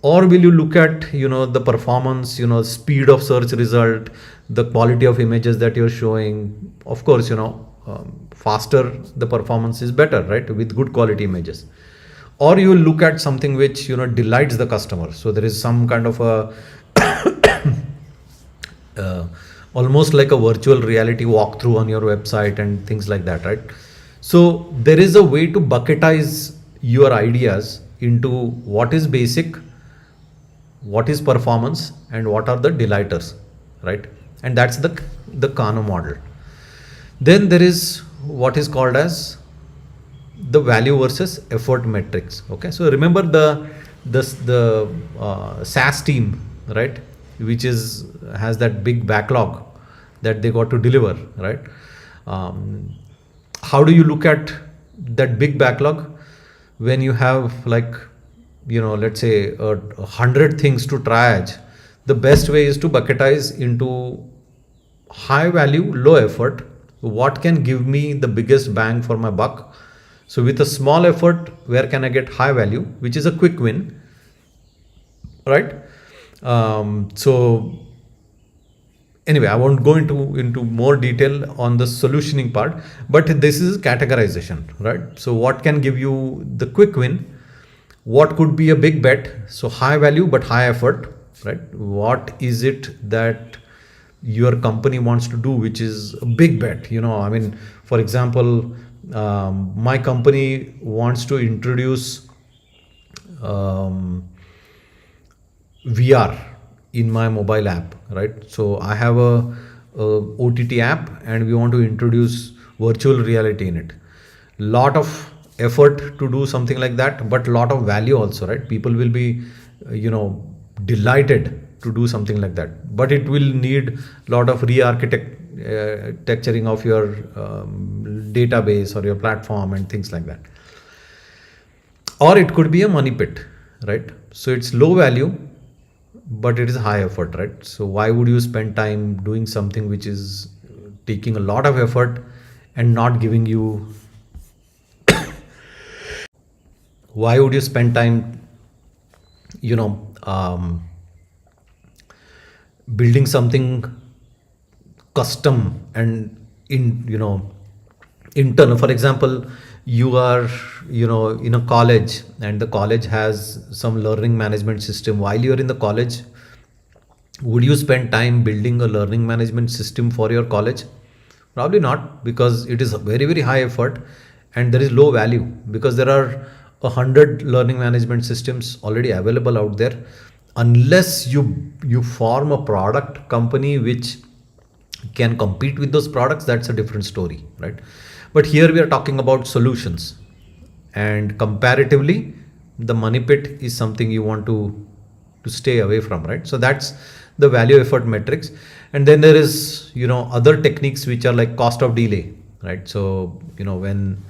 or will you look at the performance, speed of search result, the quality of images that you're showing? Of course, faster the performance is better, right, with good quality images. Or you will look at something which delights the customer. So there is some kind of a uh, almost like a virtual reality walkthrough on your website and things like that, right? So there is a way to bucketize your ideas into what is basic, what is performance, and what are the delighters, right? And that's the Kano model. Then there is what is called as the value versus effort metrics. Okay, so remember the SaaS team, right, which is has that big backlog that they got to deliver, right? um, how do you look at that big backlog when you have, like, let's say, 100 things to triage? The best way is to bucketize into high value, low effort. What can give me the biggest bang for my buck? So with a small effort, where can I get high value, which is a quick win, right? So anyway, I won't go into more detail on the solutioning part, but this is categorization, right? So what can give you the quick win? What could be a big bet? So high value but high effort, right? What is it that your company wants to do which is a big bet? I mean, for example, my company wants to introduce um, VR in my mobile app, right? So I have OTT app, and we want to introduce virtual reality in it. Lot of effort to do something like that, but lot of value also, right? People will be, delighted to do something like that. But it will need lot of texturing of your database or your platform and things like that. Or it could be a money pit, right? So it's low value, but it is high effort, right? So why would you spend time doing something which is taking a lot of effort and not giving you, why would you spend time, you know building something custom and internal? For example, you are, in a college, and the college has some learning management system. While you're in the college, would you spend time building a learning management system for your college? Probably not, because it is a very, very high effort, and there is low value, because there are 100 learning management systems already available out there. Unless you form a product company which can compete with those products, that's a different story, right? But here we are talking about solutions, and comparatively, the money pit is something you want to stay away from, right? So that's the value effort metrics. And then there is, other techniques which are like cost of delay, right? So, when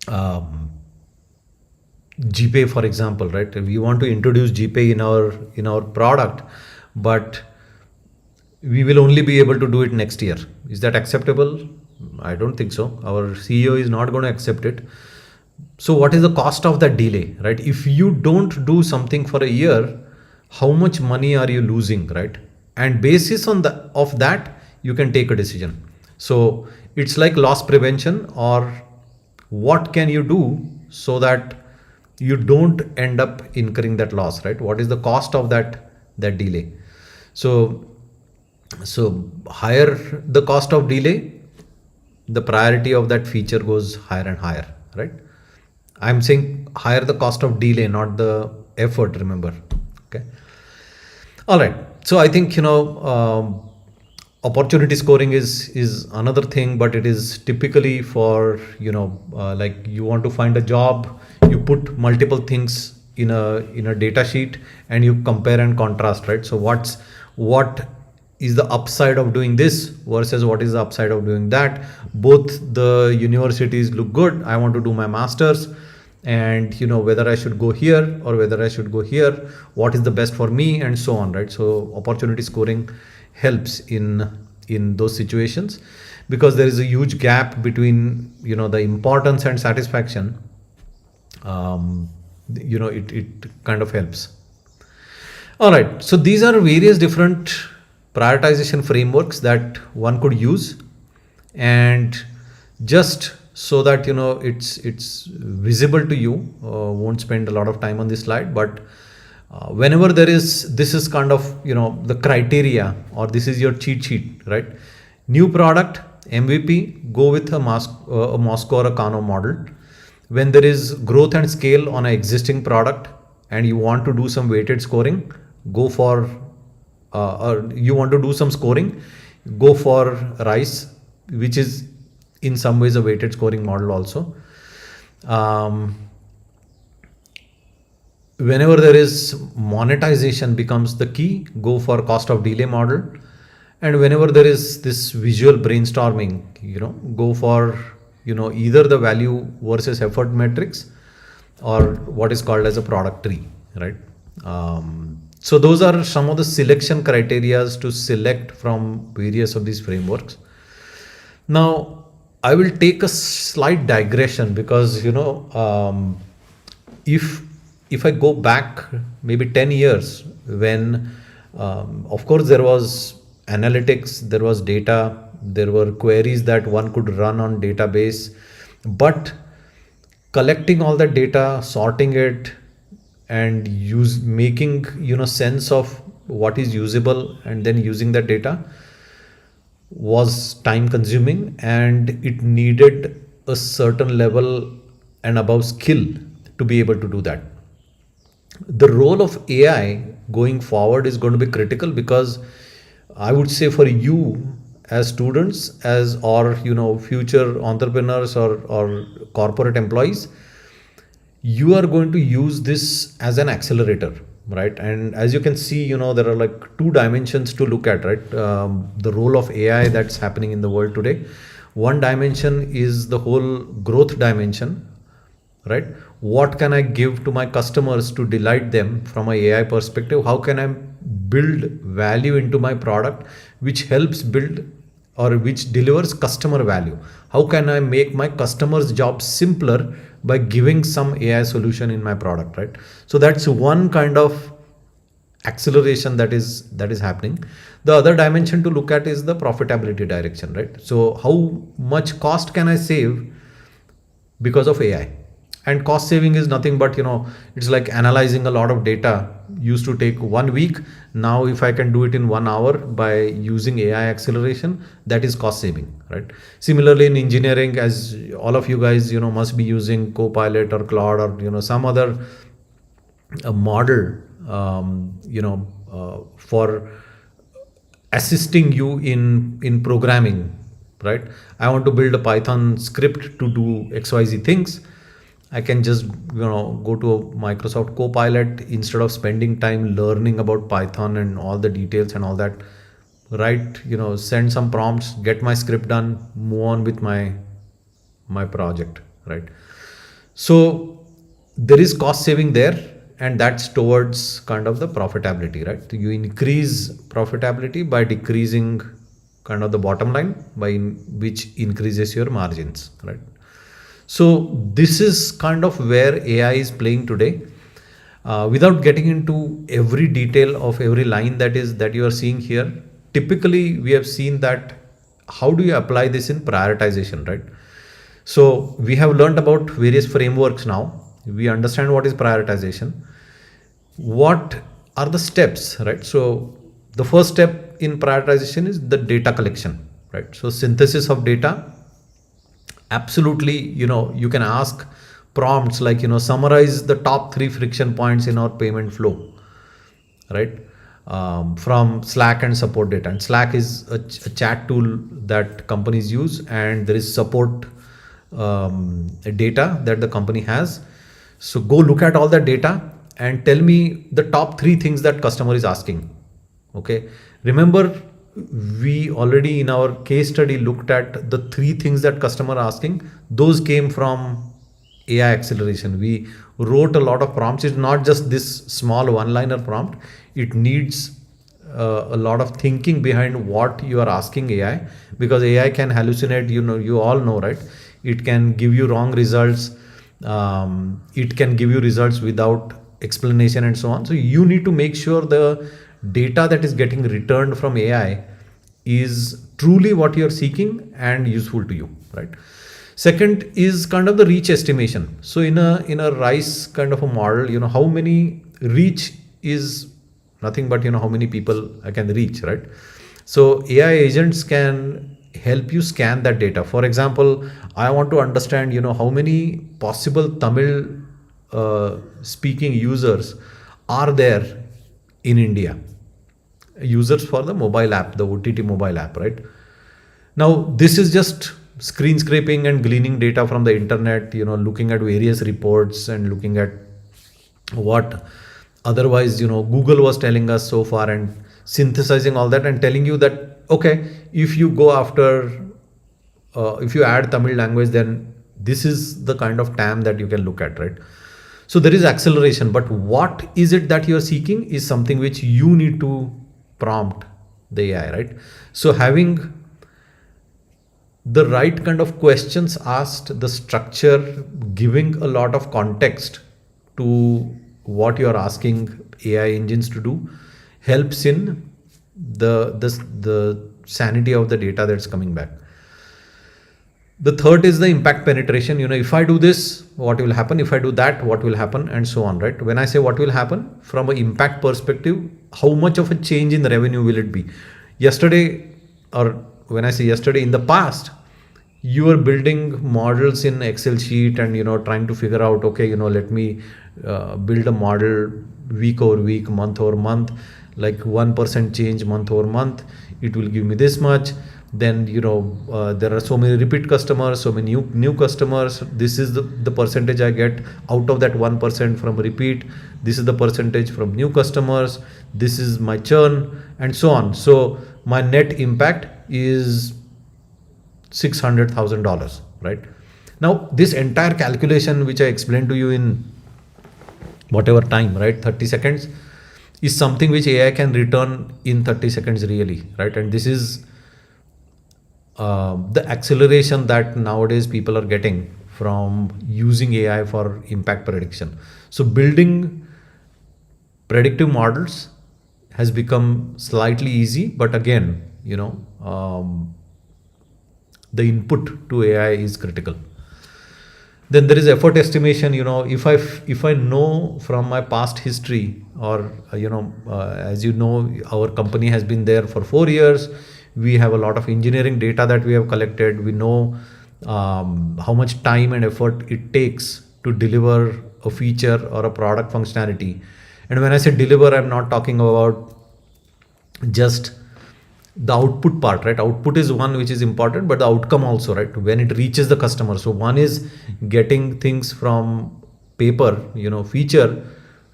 um, GPay, for example, right? We want to introduce GPay in our product, but we will only be able to do it next year. Is that acceptable? I don't think so. Our CEO is not going to accept it. So what is the cost of that delay, right? If you don't do something for a year, how much money are you losing, right? And basis on the of that, you can take a decision. So it's like loss prevention, or what can you do so that you don't end up incurring that loss, right? What is the cost of that delay? So so higher the cost of delay, the priority of that feature goes higher and higher, right? I'm saying higher the cost of delay, not the effort, remember. Okay. All right. So I think, opportunity scoring is another thing, but it is typically for, like you want to find a job, you put multiple things in a data sheet, and you compare and contrast, right? So what is the upside of doing this versus what is the upside of doing that? Both the universities look good. I want to do my masters, and whether I should go here or whether I should go here, what is the best for me, and so on, right? So opportunity scoring helps in those situations, because there is a huge gap between the importance and satisfaction. It kind of helps. All right, so these are various different prioritization frameworks that one could use, and just so that it's visible to you, won't spend a lot of time on this slide, but whenever this is kind of the criteria, or this is your cheat sheet, right? New product MVP, go with a Moscow or a Kano model. When there is growth and scale on an existing product, and you want to do some weighted scoring, go for or you want to do some scoring, go for rice, which is in some ways a weighted scoring model also. um, Whenever there is monetization becomes the key, go for cost of delay model. And whenever there is this visual brainstorming, go for either the value versus effort metrics, or what is called as a product tree, right? So those are some of the selection criterias to select from various of these frameworks. Now I will take a slight digression, because if if I go back maybe 10 years, when of course there was analytics, there was data, there were queries that one could run on database, but collecting all that data, sorting it, and use making sense of what is usable, and then using that data was time consuming, and it needed a certain level and above skill to be able to do that. The role of AI going forward is going to be critical, because I would say for you as students, as or future entrepreneurs or corporate employees, you are going to use this as an accelerator, right? And as you can see, there are like two dimensions to look at, right? The role of AI that's happening in the world today. One dimension is the whole growth dimension, right? What can I give to my customers to delight them from a AI perspective? How can I build value into my product which helps build or which delivers customer value? How can I make my customers job simpler by giving some AI solution in my product, right? So that's one kind of acceleration that is happening. The other dimension to look at is the profitability direction, right? So how much cost can I save because of AI? And cost saving is nothing but, it's like analyzing a lot of data used to take 1 week. Now if I can do it in 1 hour by using AI acceleration, that is cost saving, right? Similarly in engineering, as all of you guys must be using Copilot or Claude or some other model, for assisting you in programming, right? I want to build a Python script to do XYZ things. I can just go to a Microsoft Copilot, instead of spending time learning about Python and all the details and all that, right? Send some prompts, get my script done, move on with my project, right? So there is cost saving there, and that's towards kind of the profitability, right? You increase profitability by decreasing kind of the bottom line, which increases your margins, right? So this is kind of where AI is playing today. Without getting into every detail of every line that you are seeing here, typically we have seen that how do you apply this in prioritization, right? So we have learned about various frameworks now. We understand what is prioritization. What are the steps, right? So the first step in prioritization is the data collection, right? So synthesis of data. Absolutely, you can ask prompts like, summarize the top 3 friction points in our payment flow, right? From Slack and support data. And Slack is a chat tool that companies use, and there is support data that the company has. So go look at all that data and tell me the top 3 things that customer is asking. Okay. Remember, we already in our case study looked at the 3 things that customer are asking. Those came from AI acceleration. We wrote a lot of prompts. It's not just this small one-liner prompt. It needs a lot of thinking behind what you are asking AI, because AI can hallucinate. You all know, right? It can give you wrong results. It can give you results without explanation and so on. So you need to make sure the data that is getting returned from AI is truly what you're seeking and useful to you, right? Second is kind of the reach estimation. So in a rice kind of a model, how many reach is nothing but how many people I can reach, right? So AI agents can help you scan that data. For example, I want to understand how many possible Tamil speaking users are there in India, users for the mobile app, the OTT mobile app, right? Now, this is just screen scraping and gleaning data from the internet, looking at various reports and looking at what otherwise, Google was telling us so far, and synthesizing all that and telling you that, okay, if you go after, if you add Tamil language, then this is the kind of TAM that you can look at, right? So there is acceleration, but what is it that you're seeking is something which you need to prompt the AI, right? So having the right kind of questions asked, the structure, giving a lot of context to what you're asking AI engines to do, helps in the sanity of the data that's coming back. The third is the impact penetration. If I do this, what will happen? If I do that, what will happen? And so on, right? When I say what will happen, from an impact perspective, how much of a change in revenue will it be? Yesterday, or when I say yesterday, in the past, you are building models in Excel sheet and trying to figure out, okay, let me build a model week over week, month over month, like 1% change month over month, it will give me this much. Then there are so many repeat customers, so many new customers, this is the percentage I get out of that 1% from repeat, this is the percentage from new customers, this is my churn, and so on. So my net impact is $600,000, right? Now this entire calculation which I explained to you in whatever time, right, 30 seconds, is something which AI can return in 30 seconds really, right? And this is the acceleration that nowadays people are getting from using AI for impact prediction. So building predictive models has become slightly easy, but again, the input to AI is critical. Then there is effort estimation. If I know from my past history, or as our company has been there for 4 years, we have a lot of engineering data that we have collected, we know how much time and effort it takes to deliver a feature or a product functionality. And when I say deliver, I'm not talking about just the output part, right? Output is one which is important, but the outcome also, right, when it reaches the customer. So one is getting things from paper, feature,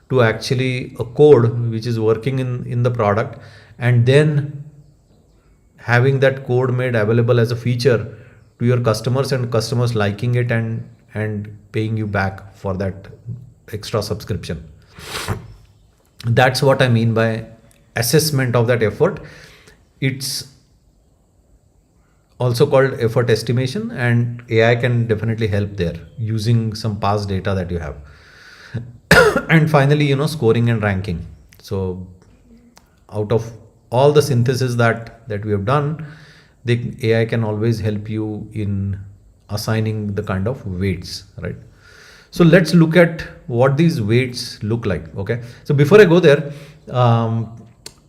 to actually a code which is working in the product, and then having that code made available as a feature to your customers, and customers liking it and paying you back for that extra subscription. That's what I mean by assessment of that effort. It's also called effort estimation, and AI can definitely help there using some past data that you have. And finally, scoring and ranking. So out of all the synthesis that we have done, the AI can always help you in assigning the kind of weights, right? So let's look at what these weights look like. Okay, so before I go there,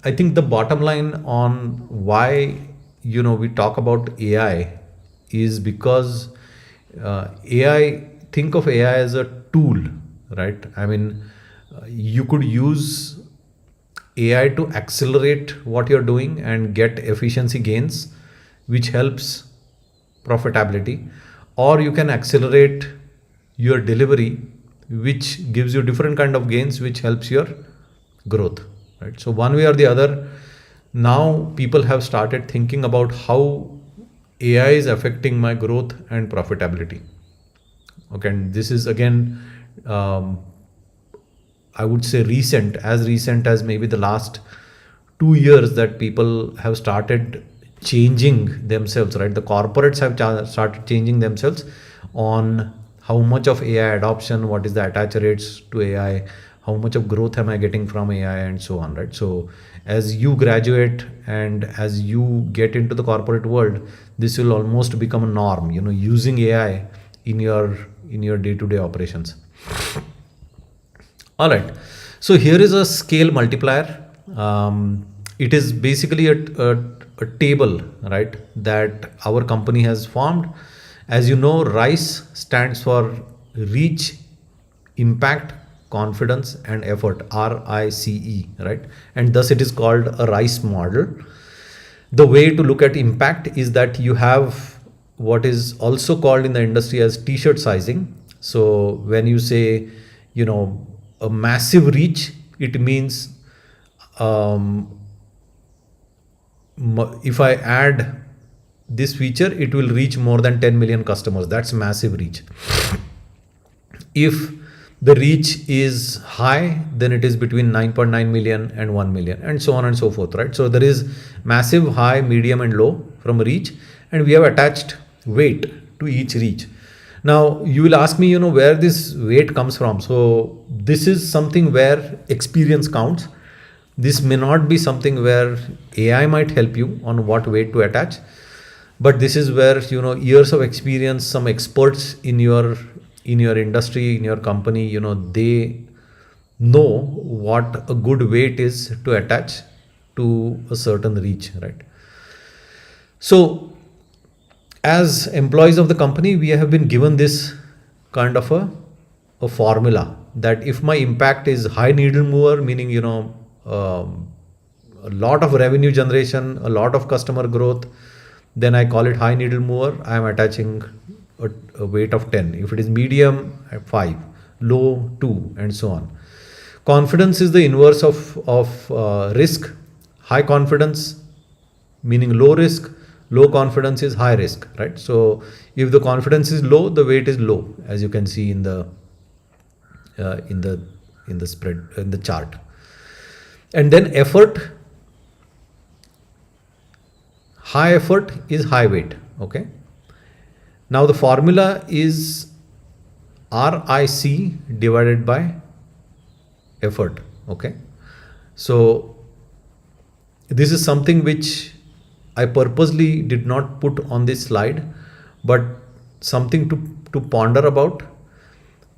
I think the bottom line on why we talk about AI is because AI, think of AI as a tool, right? I mean, you could use AI to accelerate what you're doing and get efficiency gains, which helps profitability, or you can accelerate your delivery, which gives you different kind of gains, which helps your growth, right? So one way or the other, now people have started thinking about how AI is affecting my growth and profitability. Okay, and this is again, I would say recent as maybe the last 2 years, that people have started changing themselves, right? The corporates have started changing themselves on how much of AI adoption, what is the attach rates to AI, how much of growth am I getting from AI, and so on, right? So as you graduate and as you get into the corporate world, this will almost become a norm, using AI in your day-to-day operations. All right. So here is a scale multiplier. It is basically a table, right, that our company has formed. As you know, RICE stands for reach, impact, confidence, and effort. RICE, right? And thus it is called a RICE model. The way to look at impact is that you have what is also called in the industry as t-shirt sizing. So when you say, a massive reach, it means if I add this feature, it will reach more than 10 million customers. That's massive reach. If the reach is high, then it is between 9.9 million and 1 million, and so on and so forth, right? So there is massive, high, medium, and low from reach, and we have attached weight to each reach. Now you will ask me, where this weight comes from. So this is something where experience counts. This may not be something where AI might help you on what weight to attach, but this is where years of experience, some experts in your industry, in your company, they know what a good weight is to attach to a certain reach, right? So As employees of the company, we have been given this kind of a formula that if my impact is high needle mover, meaning, a lot of revenue generation, a lot of customer growth, then I call it high needle mover. I am attaching a weight of 10. If it is medium, 5, low, 2, and so on. Confidence is the inverse of risk. High confidence meaning low risk, low confidence is high risk, right? So if the confidence is low, the weight is low, as you can see in the uh, in the in the spread in the chart. And then effort, high effort is high weight. Okay, now the formula is RIC divided by effort. Okay, so this is something which I purposely did not put on this slide, but something to ponder about,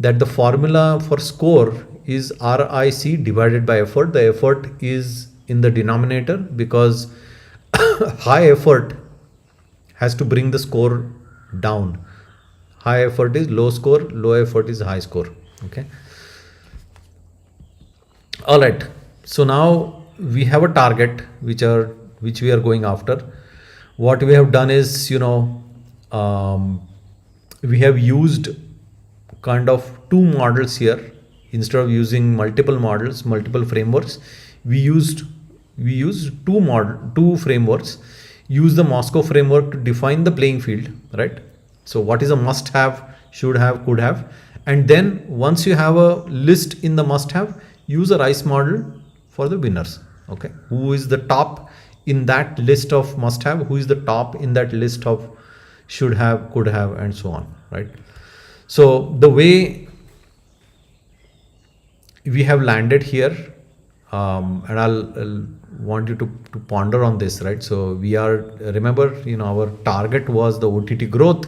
that the formula for score is RIC divided by effort. The effort is in the denominator because high effort has to bring the score down. High effort is low score, low effort is high score. Okay. All right. So now we have a target which we are going after. What we have done is, we have used kind of two models here. Instead of using multiple models, multiple frameworks, we used two frameworks. Use the Moscow framework to define the playing field, right? So what is a must have, should have, could have, and then once you have a list in the must have, use a rice model for the winners. Okay, who is the top in that list of must have, who is the top in that list of should have, could have, and so on, right? So the way we have landed here, and I'll want you to ponder on this, right? So we are, remember, our target was the OTT growth.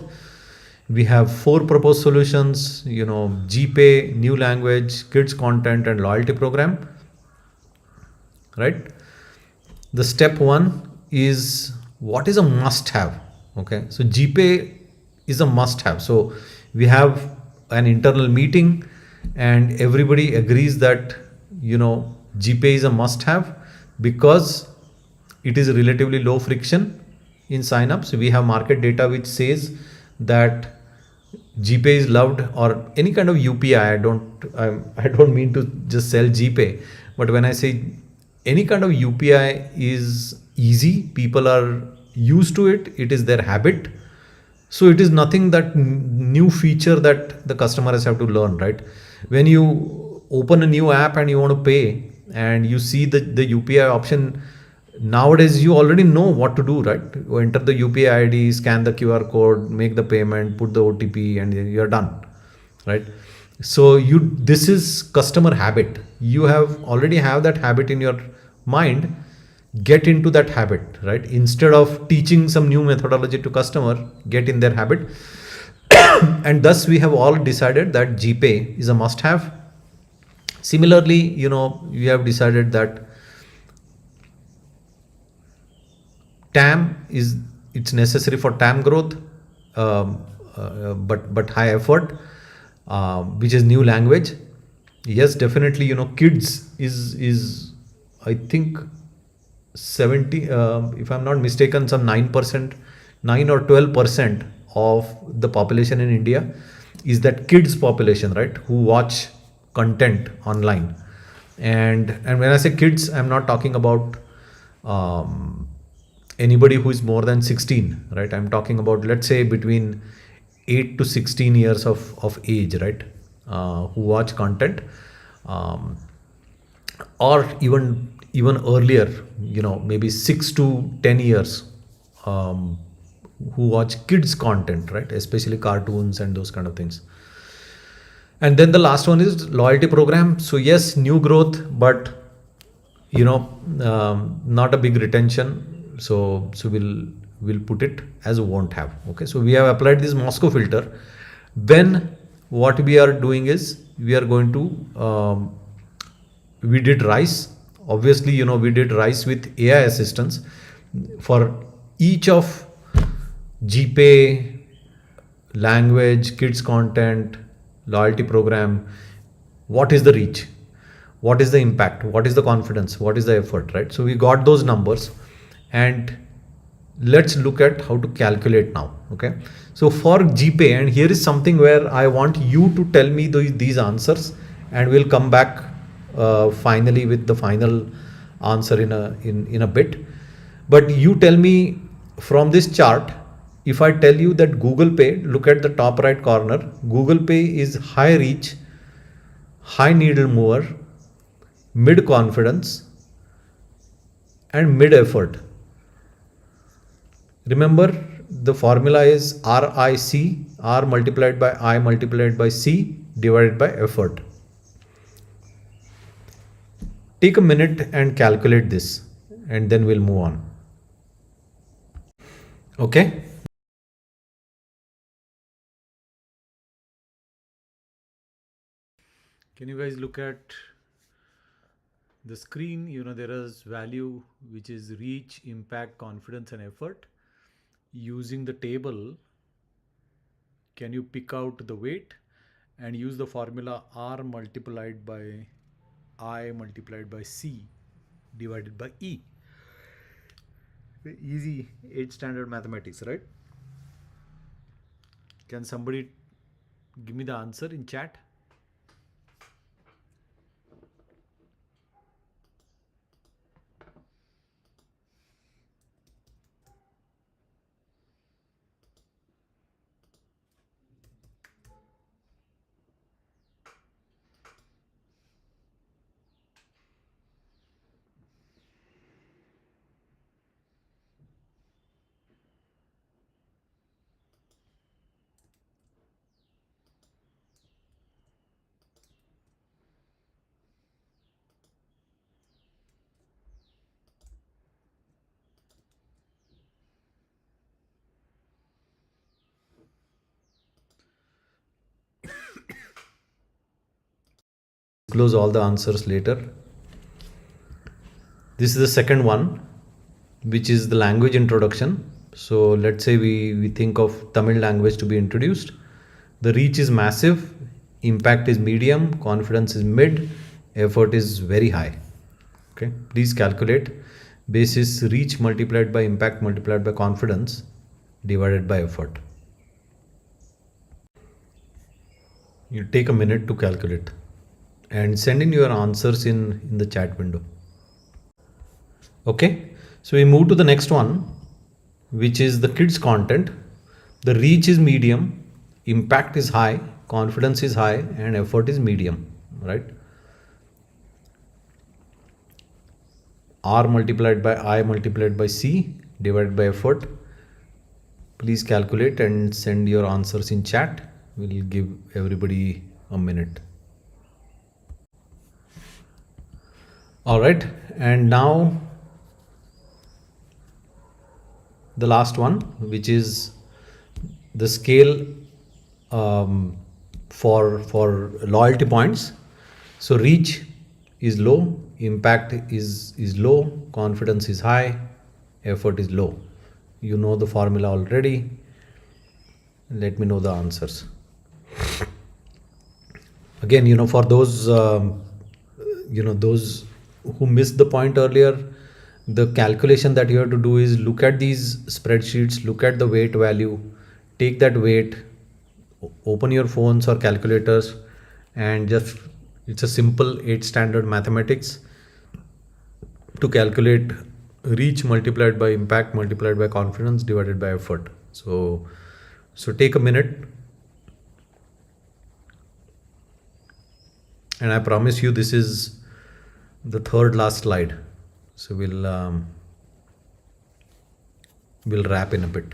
We have 4 proposed solutions, GPay, new language, kids content, and loyalty program, right? The step 1 is what is a must have. Okay, so GPay is a must have. So we have an internal meeting and everybody agrees that GPay is a must have because it is relatively low friction in signups. We have market data which says that GPay is loved, or any kind of UPI. I don't mean to just sell GPay, but when I say any kind of UPI is easy, people are used to it, it is their habit. So it is nothing that new feature that the customers have to learn, right? When you open a new app and you want to pay and you see the UPI option, nowadays you already know what to do, right? You enter the UPI ID, scan the QR code, make the payment, put the OTP, and you're done, right? So this is customer habit. You have already have that habit in your mind. Get into that habit, right? Instead of teaching some new methodology to customer, get in their habit. And thus we have all decided that GPay is a must have. Similarly, we have decided that TAM it's necessary for TAM growth, but high effort, which is new language. Yes, definitely, kids is I think 70, if I'm not mistaken, some 9%, 9 or 12% of the population in India is that kids population, right? Who watch content online. And when I say kids, I'm not talking about anybody who is more than 16, right? I'm talking about, let's say, between 8 to 16 years of age, right? Who watch content, or even earlier, maybe 6 to 10 years, who watch kids content, right? Especially cartoons and those kind of things. And then the last one is loyalty program. So yes, new growth, but not a big retention. So we'll put it as won't have. Okay, so we have applied this Moscow filter. Then what we are doing is we are going to we did rice. Obviously, we did rice with AI assistance for each of GPay, language, kids content, loyalty program. What is the reach? What is the impact? What is the confidence? What is the effort, right? So we got those numbers, and let's look at how to calculate now. Okay. So for GPay, and here is something where I want you to tell me these answers, and we'll come back finally with the final answer in a bit. But you tell me from this chart, if I tell you that Google Pay, look at the top right corner, Google Pay is high reach, high needle mover, mid confidence, and mid effort. Remember, the formula is RIC, R multiplied by I multiplied by C divided by effort. Take a minute and calculate this, and then we'll move on. Okay. Can you guys look at the screen? There is value which is reach, impact, confidence, and effort. Using the table, can you pick out the weight and use the formula R multiplied by I multiplied by C divided by E? Easy 8th standard mathematics, right? Can somebody give me the answer in chat? Close all the answers later. This is the second one, which is the language introduction. So let's say we think of Tamil language to be introduced. The reach is massive, impact is medium, confidence is mid, effort is very high. Okay, please calculate basis reach multiplied by impact multiplied by confidence divided by effort. You take a minute to calculate and send in your answers in the chat window. Okay, so we move to the next one, which is the kids content. The reach is medium, impact is high, confidence is high, and effort is medium, right? R multiplied by I multiplied by C divided by effort. Please calculate and send your answers in chat. We'll give everybody a minute. All right, and now the last one, which is the scale for loyalty points. So reach is low, impact is low, confidence is high, effort is low. You know the formula already. Let me know the answers. Again, for those those who missed the point earlier, the calculation that you have to do is look at these spreadsheets, look at the weight value, take that weight, open your phones or calculators, and just it's a simple 8th standard mathematics to calculate reach multiplied by impact multiplied by confidence divided by effort. So take a minute, and I promise you this is the third last slide. So we'll wrap in a bit.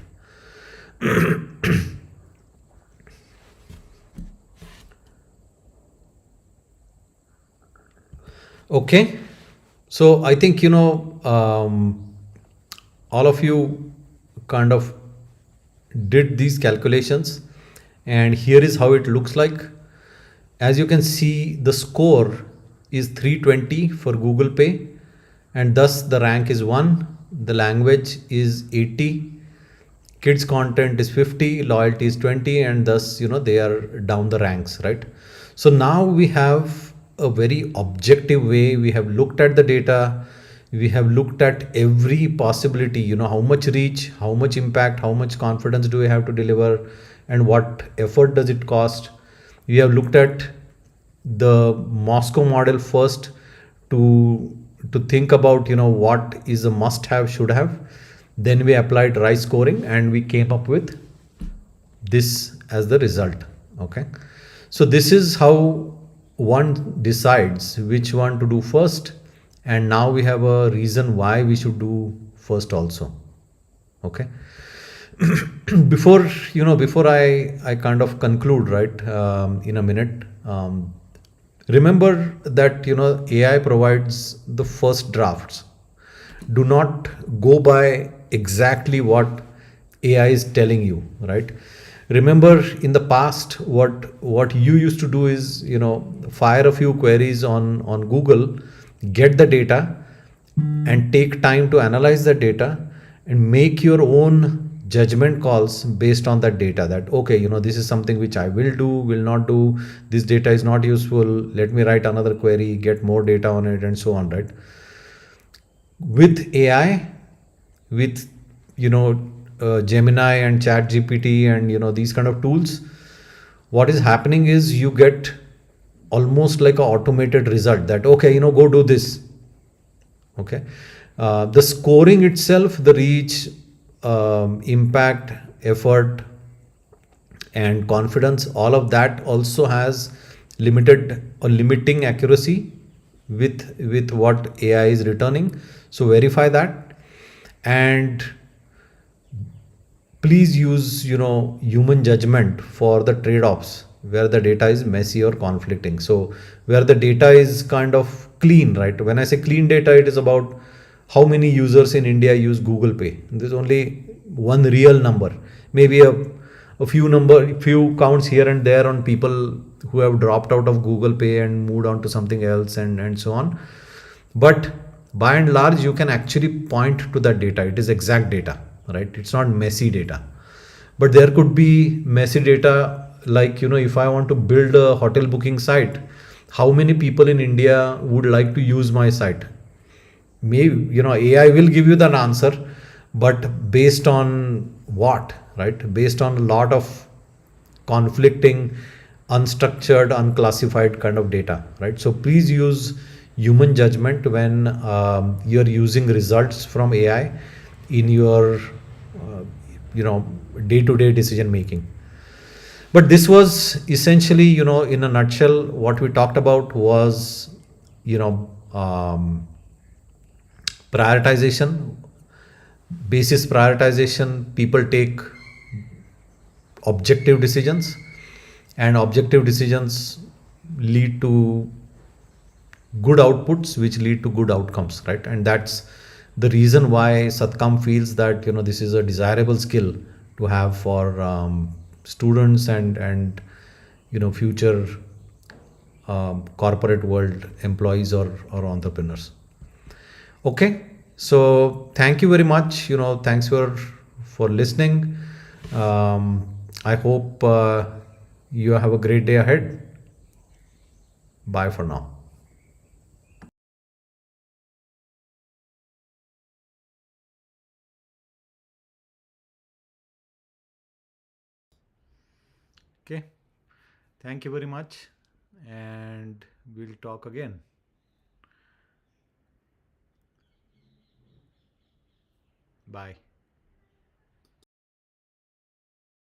Okay, so I think all of you kind of did these calculations, and here is how it looks like. As you can see, the score is 320 for Google Pay, and thus the rank is 1. The language is 80, kids content is 50, loyalty is 20, and thus they are down the ranks, right? So now we have a very objective way. We have looked at the data, we have looked at every possibility, how much reach, how much impact, how much confidence do we have to deliver, and what effort does it cost. We have looked at the Moscow model first, to think about what is a must have, should have. Then we applied rice scoring, and we came up with this as the result. Okay, so this is how one decides which one to do first, and now we have a reason why we should do first also. Okay, before before I kind of conclude, right, in a minute, remember that AI provides the first drafts. Do not go by exactly what AI is telling you, right? Remember, in the past, what you used to do is, fire a few queries on Google, get the data, and take time to analyze the data, and make your own judgment calls based on that data. That, okay, this is something which I will do, will not do. This data is not useful, let me write another query, get more data on it, and so on, right? With AI, with Gemini and Chat GPT, and these kind of tools, what is happening is you get almost like a automated result, that, okay, go do this. Okay, the scoring itself, the reach, impact, effort, and confidence, all of that also has limited or limiting accuracy with what AI is returning. So verify that, and please use human judgment for the trade-offs where the data is messy or conflicting. So where the data is kind of clean, right? When I say clean data, it is about how many users in India use Google Pay. There's only one real number, maybe a few counts here and there on people who have dropped out of Google Pay and moved on to something else, and so on. But by and large, you can actually point to that data. It is exact data, right? It's not messy data. But there could be messy data, like, if I want to build a hotel booking site, how many people in India would like to use my site? Maybe AI will give you that answer, but based on what, right? Based on a lot of conflicting, unstructured, unclassified kind of data, right? So please use human judgment when you're using results from AI in your day-to-day decision making. But this was essentially, in a nutshell, what we talked about was, you know prioritization. Basis prioritization, people take objective decisions, and objective decisions lead to good outputs, which lead to good outcomes, right? And that's the reason why Satkam feels that this is a desirable skill to have for students, and future corporate world employees, or entrepreneurs. Okay, so thank you very much. Thanks for listening. I hope you have a great day ahead. Bye for now. Okay, thank you very much, and we'll talk again. Bye.